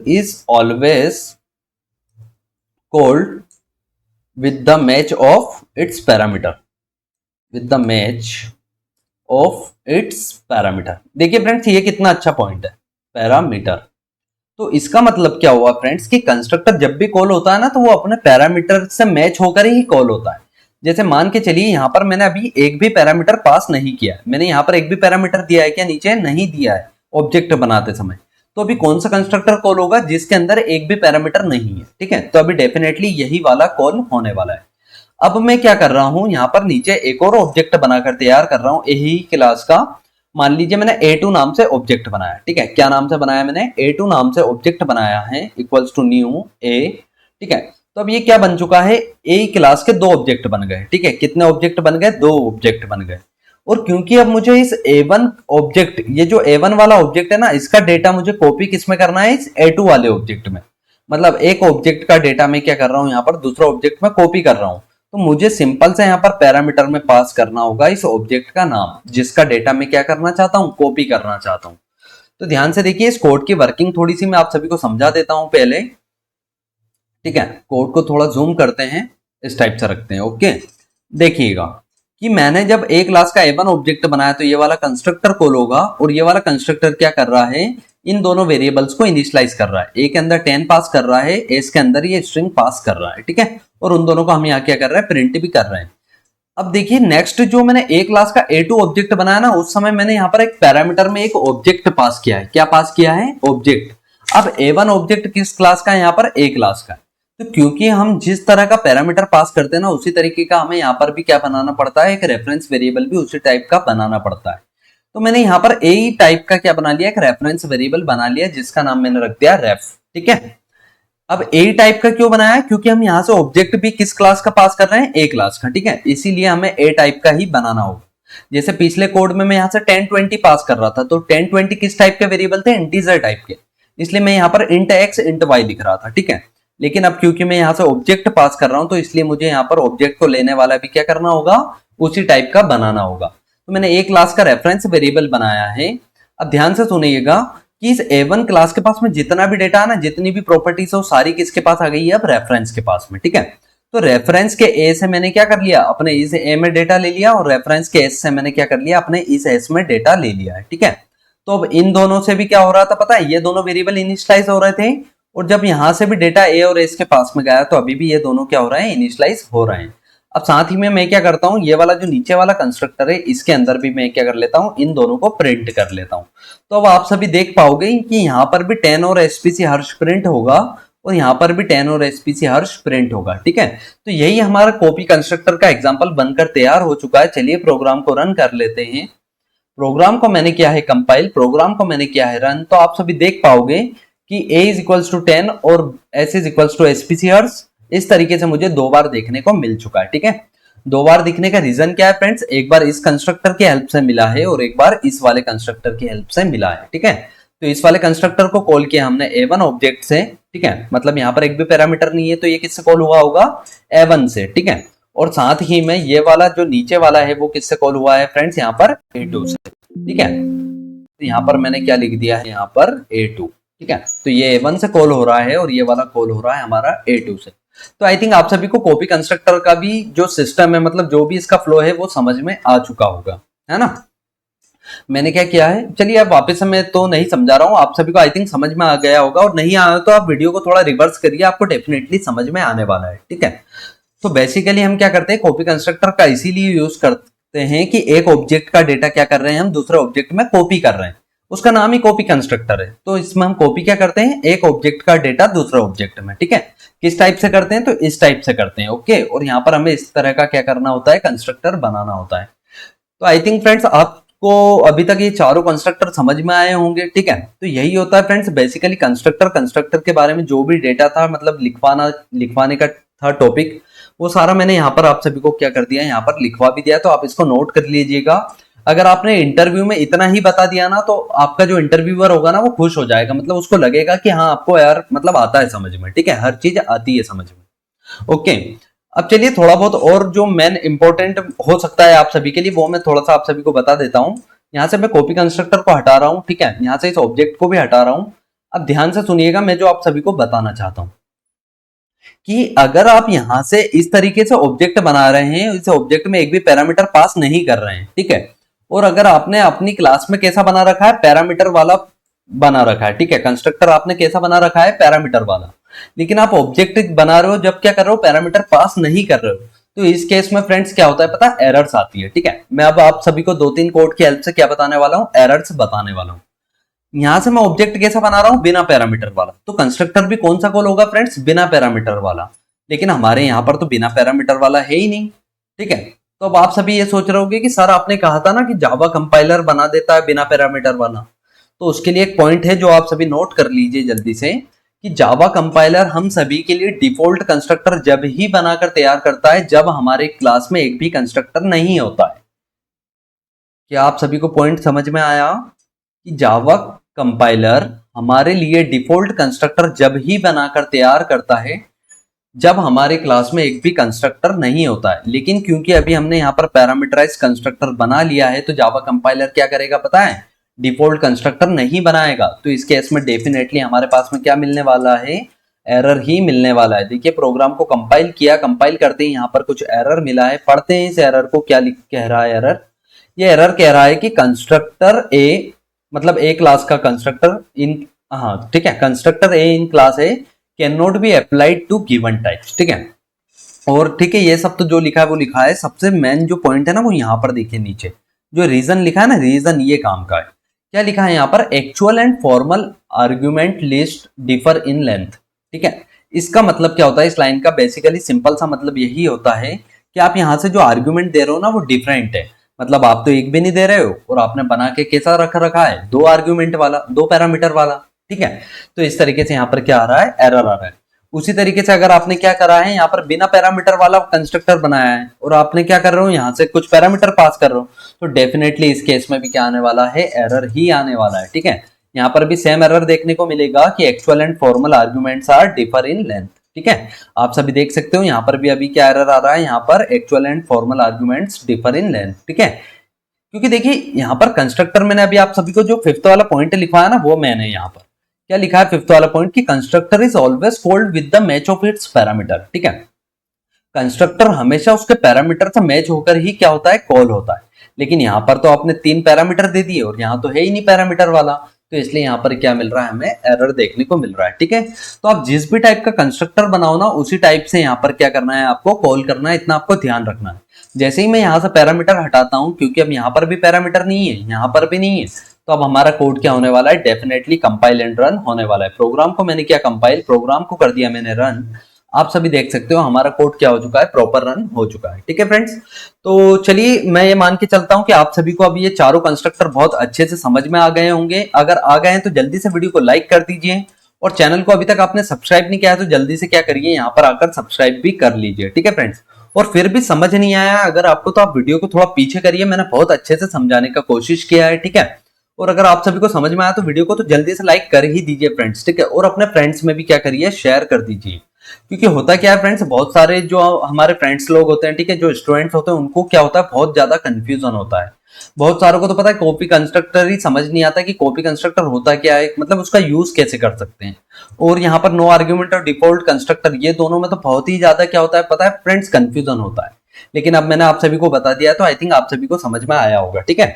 is always called with the match of its parameter, with the match of its parameter। देखिए फ्रेंड्स ये कितना अच्छा पॉइंट है, पैरामीटर। तो इसका मतलब क्या हुआ फ्रेंड्स कि कंस्ट्रक्टर जब भी कॉल होता है ना, तो वो अपने पैरामीटर से मैच होकर ही कॉल होता है। जैसे मान के चलिए यहाँ पर मैंने अभी एक भी पैरामीटर पास नहीं किया है, मैंने यहाँ पर एक भी पैरामीटर दिया है क्या, नीचे नहीं दिया है ऑब्जेक्ट बनाते समय। तो अभी कौन सा कंस्ट्रक्टर कॉल होगा जिसके अंदर एक भी पैरामीटर नहीं है, ठीक है। तो अभी डेफिनेटली यही वाला कॉल होने वाला है। अब मैं क्या कर रहा हूं, यहाँ पर नीचे एक और ऑब्जेक्ट बनाकर तैयार कर रहा हूं यही क्लास का। मान लीजिए मैंने A2 नाम से ऑब्जेक्ट बनाया, ठीक है। क्या नाम से बनाया मैंने, A2 नाम से ऑब्जेक्ट बनाया है, इक्वल्स टू न्यू A, ठीक है। तो अब ये क्या बन चुका है, A क्लास के दो ऑब्जेक्ट बन गए, ठीक है। कितने ऑब्जेक्ट बन गए, दो ऑब्जेक्ट बन गए। और क्योंकि अब मुझे इस A1 ऑब्जेक्ट, ये जो A1 वाला ऑब्जेक्ट है ना, इसका डेटा मुझे कॉपी किस में करना है, इस A2 वाले ऑब्जेक्ट में। मतलब एक ऑब्जेक्ट का डेटा मैं क्या कर रहा हूं, यहाँ पर दूसरा ऑब्जेक्ट में कॉपी कर रहा हूं। तो मुझे सिंपल से यहाँ पर पैरामीटर में पास करना होगा इस ऑब्जेक्ट का नाम, जिसका डेटा मैं क्या करना चाहता हूँ, कॉपी करना चाहता हूँ। तो ध्यान से देखिए, इस कोड की वर्किंग थोड़ी सी मैं आप सभी को समझा देता हूँ पहले, ठीक है। कोड को थोड़ा जूम करते हैं, इस टाइप से रखते हैं, ओके। देखिएगा कि मैंने जब एक क्लास का A1 ऑब्जेक्ट बनाया तो ये वाला कंस्ट्रक्टर कॉल होगा, और ये वाला कंस्ट्रक्टर क्या कर रहा है, इन दोनों वेरिएबल्स को इनिशियलाइज कर रहा है। ए के अंदर 10 पास कर रहा है, एस के अंदर ये स्ट्रिंग पास कर रहा है, ठीक है। और उन दोनों को हम यहाँ क्या कर रहे हैं, प्रिंट भी कर रहे हैं। अब देखिए नेक्स्ट, जो मैंने ए क्लास का A2 ऑब्जेक्ट बनाया ना, उस समय मैंने यहाँ पर एक पैरामीटर में एक ऑब्जेक्ट पास किया है। क्या पास किया है, ऑब्जेक्ट। अब A1 ऑब्जेक्ट किस क्लास का है, यहाँ पर A क्लास का है। तो क्योंकि हम जिस तरह का पैरामीटर पास करते हैं ना, उसी तरीके का हमें यहाँ पर भी क्या बनाना पड़ता है, एक रेफरेंस वेरिएबल भी उसी टाइप का बनाना पड़ता है। तो मैंने यहाँ पर ए टाइप का क्या बना लिया, एक रेफरेंस वेरिएबल बना लिया, जिसका नाम मैंने रख दिया रेफ, ठीक है। अब ए टाइप का क्यों बनाया है, क्योंकि हम यहाँ से ऑब्जेक्ट भी किस क्लास का पास कर रहे हैं, ए क्लास का, ठीक है। इसीलिए हमें ए टाइप का ही बनाना होगा। जैसे पिछले कोड में मैं यहाँ से 10 20 पास कर रहा था, तो 10 20 किस टाइप के वेरिएबल थे, इंटीजर टाइप के, इसलिए मैं यहाँ पर इंट एक्स इंट वाई लिख रहा था, ठीक है। लेकिन अब क्योंकि मैं यहाँ से ऑब्जेक्ट पास कर रहा हूं, तो इसलिए मुझे यहाँ पर ऑब्जेक्ट को लेने वाला भी क्या करना होगा, उसी टाइप का बनाना होगा। तो मैंने एक क्लास का रेफरेंस वेरिएबल बनाया है। अब ध्यान से सुनिएगा कि इस A1 क्लास के पास में जितना भी डेटा है ना, जितनी भी प्रॉपर्टीज है, वो सारी किसके पास आ गई है, अब रेफरेंस के पास में, ठीक है। तो रेफरेंस के ए से मैंने क्या कर लिया, अपने इस ए में डेटा ले लिया, और रेफरेंस के एस से मैंने क्या कर लिया, अपने इस एस में डेटा ले लिया है, ठीक है। तो अब इन दोनों से भी क्या हो रहा था पता है, ये दोनों वेरिएबल इनिशियलाइज हो रहे थे, और जब यहां से भी डेटा ए और एस के पास में गया, तो अभी भी ये दोनों क्या हो रहे हैं, इनिशियलाइज हो रहे हैं। अब साथ ही में मैं क्या करता हूं, ये वाला जो नीचे वाला कंस्ट्रक्टर है, इसके अंदर भी मैं क्या कर लेता हूं, इन दोनों को प्रिंट कर लेता हूं। तो अब आप सभी देख पाओगे कि यहाँ पर भी 10 और एसपीसी हर्ष प्रिंट होगा, और यहाँ पर भी 10 और एसपीसी हर्ष प्रिंट होगा, ठीक है। तो यही हमारा कॉपी कंस्ट्रक्टर का एग्जाम्पल बनकर तैयार हो चुका है। चलिए प्रोग्राम को रन कर लेते हैं। प्रोग्राम को मैंने किया है कंपाइल, प्रोग्राम को मैंने किया है रन। तो आप सभी देख पाओगे कि a इज इक्वल्स टू 10 और s is equals to SPC Harsh, इस तरीके से मुझे दो बार देखने को मिल चुका है, ठीक है। दो बार दिखने का रीजन क्या है फ्रेंड्स, एक बार इस कंस्ट्रक्टर की हेल्प से मिला है, और एक बार इस वाले कंस्ट्रक्टर की हेल्प से मिला है, ठीक है। तो इस वाले कंस्ट्रक्टर को कॉल किया हमने A1 ऑब्जेक्ट से, ठीक है। मतलब यहाँ पर एक भी पैरामीटर नहीं है, तो ये किससे कॉल हुआ होगा, A1 से, ठीक है। और साथ ही में ये वाला जो नीचे वाला है, वो किससे कॉल हुआ है फ्रेंड्स, यहाँ पर A2 से, ठीक है। तो यहाँ पर मैंने क्या लिख दिया है, यहाँ पर A2, ठीक है। तो ये A1 से कॉल हो रहा है, और ये वाला कॉल हो रहा है हमारा A2 से। तो आई थिंक आप सभी को कॉपी कंस्ट्रक्टर का भी जो सिस्टम है, मतलब जो भी इसका फ्लो है, वो समझ में आ चुका होगा, है ना। मैंने क्या किया है, चलिए अब वापस से मैं तो नहीं समझा रहा हूँ, आप सभी को आई थिंक समझ में आ गया होगा, और नहीं आया तो आप वीडियो को थोड़ा रिवर्स करिए, आपको डेफिनेटली समझ में आने वाला है, ठीक है। तो बेसिकली हम क्या करते हैं, कॉपी कंस्ट्रक्टर का इसीलिए यूज करते हैं कि एक ऑब्जेक्ट का डेटा क्या कर रहे हैं, हम दूसरे ऑब्जेक्ट में कॉपी कर रहे हैं, उसका नाम ही कॉपी कंस्ट्रक्टर है। तो इसमें हम कॉपी क्या करते हैं, एक ऑब्जेक्ट का डेटा दूसरे ऑब्जेक्ट में, ठीक है। किस टाइप से करते हैं, तो इस टाइप से करते हैं, ओके। और यहाँ पर हमें इस तरह का क्या करना होता है, कंस्ट्रक्टर बनाना होता है। तो आई थिंक फ्रेंड्स आपको अभी तक ये चारों कंस्ट्रक्टर समझ में आए होंगे, ठीक है। तो यही होता है फ्रेंड्स बेसिकली कंस्ट्रक्टर के बारे में जो भी डेटा था, मतलब लिखवाने का था टॉपिक, वो सारा मैंने यहाँ पर आप सभी को क्या कर दिया, यहाँ पर लिखवा भी दिया। तो आप इसको नोट कर लीजिएगा। अगर आपने इंटरव्यू में इतना ही बता दिया ना, तो आपका जो इंटरव्यूअर होगा ना, वो खुश हो जाएगा, मतलब उसको लगेगा कि हाँ आपको यार मतलब आता है समझ में, ठीक है, हर चीज आती है समझ में, ओके। अब चलिए थोड़ा बहुत और जो मेन इंपॉर्टेंट हो सकता है आप सभी के लिए, वो मैं थोड़ा सा आप सभी को बता देता हूँ। यहाँ से मैं कॉपी कंस्ट्रक्टर को हटा रहा हूँ, ठीक है, यहाँ से इस ऑब्जेक्ट को भी हटा रहा हूँ। अब ध्यान से सुनिएगा, मैं जो आप सभी को बताना चाहता हूँ कि अगर आप यहां से इस तरीके से ऑब्जेक्ट बना रहे हैं, इस ऑब्जेक्ट में एक भी पैरामीटर पास नहीं कर रहे हैं, ठीक है, और अगर आपने अपनी क्लास में कैसा बना रखा है, पैरामीटर वाला बना रखा है, ठीक है, कंस्ट्रक्टर आपने कैसा बना रखा है, पैरामीटर वाला, लेकिन आप ऑब्जेक्ट बना रहे हो, जब क्या कर रहे हो, पैरामीटर पास नहीं कर रहे हो, तो इस केस में फ्रेंड्स क्या होता है पता है, एरर्स आती है। ठीक है, मैं अब आप सभी को 2-3 कोड की हेल्प से क्या बताने वाला हूँ, एरर्स बताने वाला हूँ। यहां से मैं ऑब्जेक्ट कैसा बना रहा हूं, बिना पैरामीटर वाला। तो कंस्ट्रक्टर भी कौन सा कॉल होगा फ्रेंड्स, बिना पैरामीटर वाला। लेकिन हमारे यहां पर तो बिना पैरामीटर वाला है ही नहीं। ठीक है, तो अब आप सभी ये सोच रहे होगे कि सर आपने कहा था ना कि जावा कंपाइलर बना देता है बिना पैरामीटर वाला। तो उसके लिए एक पॉइंट है जो आप सभी नोट कर लीजिए जल्दी से, कि जावा कंपाइलर हम सभी के लिए डिफॉल्ट कंस्ट्रक्टर जब ही बनाकर तैयार करता है जब हमारे क्लास में एक भी कंस्ट्रक्टर नहीं होता है। क्या आप सभी को पॉइंट समझ में आया कि जावा कंपाइलर हमारे लिए डिफॉल्ट कंस्ट्रक्टर जब ही बनाकर तैयार करता है जब हमारे क्लास में एक भी कंस्ट्रक्टर नहीं होता है। लेकिन क्योंकि अभी हमने यहाँ पर पैरामीटराइज कंस्ट्रक्टर बना लिया है तो जावा कंपाइलर क्या करेगा पता है, डिफॉल्ट कंस्ट्रक्टर नहीं बनाएगा। तो इस केस में डेफिनेटली हमारे पास में क्या मिलने वाला है, एरर ही मिलने वाला है। देखिए प्रोग्राम को कंपाइल किया, कंपाइल करते ही यहाँ पर कुछ एरर मिला है। पढ़ते हैं इस एरर को, क्या कह रहा है एरर। ये एरर कह रहा है कि कंस्ट्रक्टर ए, मतलब ए क्लास का कंस्ट्रक्टर इन, हाँ ठीक है, constructor A in class A can not be applied to given types. ठीक है, और ठीक है ये सब तो जो लिखा है वो लिखा है। सबसे मेन जो पॉइंट है ना वो यहाँ पर देखिए नीचे जो रीजन लिखा है ना, रीजन ये काम का है। क्या लिखा है यहाँ पर, actual and formal argument list differ in length. ठीक है, इसका मतलब क्या होता है, इस लाइन का बेसिकली सिंपल सा मतलब यही होता है कि आप यहाँ से जो आर्ग्यूमेंट दे रहे हो ना वो डिफरेंट है। मतलब आप तो एक भी नहीं दे रहे हो और आपने बना के कैसा रखा है, 2 आर्ग्यूमेंट वाला, 2 पैरामीटर वाला। ठीक है, तो इस तरीके से यहाँ पर क्या आ रहा है, एरर आ रहा है। उसी तरीके से अगर आपने क्या करा है, यहाँ पर बिना पैरामीटर वाला कंस्ट्रक्टर बनाया है और आपने क्या कर रहे हो, यहाँ से कुछ पैरामीटर पास कर रहे हो, तो डेफिनेटली इस केस में भी क्या आने वाला है, एरर ही आने वाला है। ठीक है, यहाँ पर भी सेम एरर देखने को मिलेगा कि actual and formal arguments are differ in length. ठीक है, आप सभी देख सकते हो यहाँ पर भी अभी क्या एरर आ रहा है, यहाँ पर actual and formal arguments differ in length. ठीक है, क्योंकि देखिए यहाँ पर कंस्ट्रक्टर मैंने अभी आप सभी को जो 5th वाला पॉइंट लिखा है ना वो मैंने यहाँ पर क्या लिखा है, 5th वाला पॉइंट, कि constructor is always called with the match of its parameter. ठीक है, कंस्ट्रक्टर हमेशा उसके पैरामीटर से मैच होकर ही क्या होता है, कॉल होता है। लेकिन यहाँ पर तो आपने 3 पैरामीटर दे दिए और यहाँ तो है ही नहीं पैरामीटर वाला, तो इसलिए यहाँ पर क्या मिल रहा है, हमें एरर देखने को मिल रहा है। ठीक है, तो आप जिस भी टाइप का कंस्ट्रक्टर बनाओ ना उसी टाइप से यहाँ पर क्या करना है, आपको कॉल करना है, इतना आपको ध्यान रखना है। जैसे ही मैं यहाँ से पैरामीटर हटाता हूँ, क्योंकि अब यहाँ पर भी पैरामीटर नहीं है, यहाँ पर भी नहीं है, तो अब हमारा कोड क्या होने वाला है, डेफिनेटली कंपाइल एंड रन होने वाला है। प्रोग्राम को मैंने क्या कंपाइल, प्रोग्राम को कर दिया मैंने रन। आप सभी देख सकते हो हमारा कोड क्या हो चुका है, प्रॉपर रन हो चुका है। ठीक है फ्रेंड्स, तो चलिए मैं ये मान के चलता हूं कि आप सभी को अभी ये चारों कंस्ट्रक्टर बहुत अच्छे से समझ में आ गए होंगे। अगर आ गए हैं तो जल्दी से वीडियो को लाइक कर दीजिए और चैनल को अभी तक आपने सब्सक्राइब नहीं किया है तो जल्दी से क्या करिए, यहाँ पर आकर सब्सक्राइब भी कर लीजिए। ठीक है फ्रेंड्स, और फिर भी समझ नहीं आया अगर आपको तो आप वीडियो को थोड़ा पीछे करिए, मैंने बहुत अच्छे से समझाने का कोशिश किया है। ठीक है, और अगर आप सभी को समझ में आया तो वीडियो को तो जल्दी से लाइक कर ही दीजिए फ्रेंड्स। ठीक है, और अपने फ्रेंड्स में भी क्या करिए, शेयर कर दीजिए। क्योंकि होता क्या है फ्रेंड्स, बहुत सारे जो हमारे फ्रेंड्स लोग होते हैं, ठीक है, जो स्टूडेंट्स होते हैं, उनको क्या होता है, बहुत ज्यादा कंफ्यूजन होता है। बहुत सारों को तो पता है कॉपी कंस्ट्रक्टर ही समझ नहीं आता कि कॉपी कंस्ट्रक्टर होता क्या है, मतलब उसका यूज कैसे कर सकते हैं। और यहाँ पर नो आर्ग्यूमेंट और डिफॉल्ट कंस्ट्रक्टर, ये दोनों में तो बहुत ही ज्यादा क्या होता है पता है फ्रेंड्स, कंफ्यूजन होता है। लेकिन अब मैंने आप सभी को बता दिया तो आई थिंक आप सभी को समझ में आया होगा। ठीक है,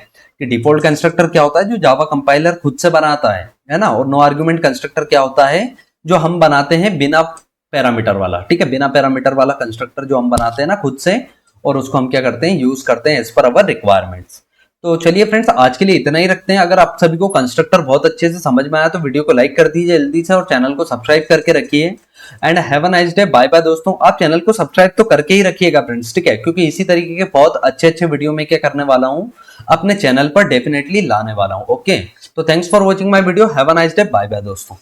कि डिफॉल्ट कंस्ट्रक्टर क्या होता है, जो जावा कंपाइलर खुद से बनाता है ना, और नो आर्ग्यूमेंट कंस्ट्रक्टर क्या होता है, जो हम बनाते हैं बिना पैरामीटर वाला। ठीक है, बिना पैरामीटर वाला कंस्ट्रक्टर जो हम बनाते हैं ना खुद से, और उसको हम क्या करते हैं, यूज करते हैं एज पर अवर रिक्वायरमेंट्स। तो चलिए फ्रेंड्स, आज के लिए इतना ही रखते हैं। अगर आप सभी को कंस्ट्रक्टर बहुत अच्छे से समझ में आया तो वीडियो को लाइक कर दीजिए जल्दी से और चैनल को सब्सक्राइब करके रखिए। And have a nice day, bye bye दोस्तों। आप चैनल को सब्सक्राइब तो करके ही रखिएगा फ्रेंड्स, ठीक है, क्योंकि इसी तरीके के बहुत अच्छे अच्छे वीडियो में क्या करने वाला हूँ, अपने चैनल पर डेफिनेटली लाने वाला हूँ। ओके, तो thanks for watching my video, have a nice day, bye bye दोस्तों।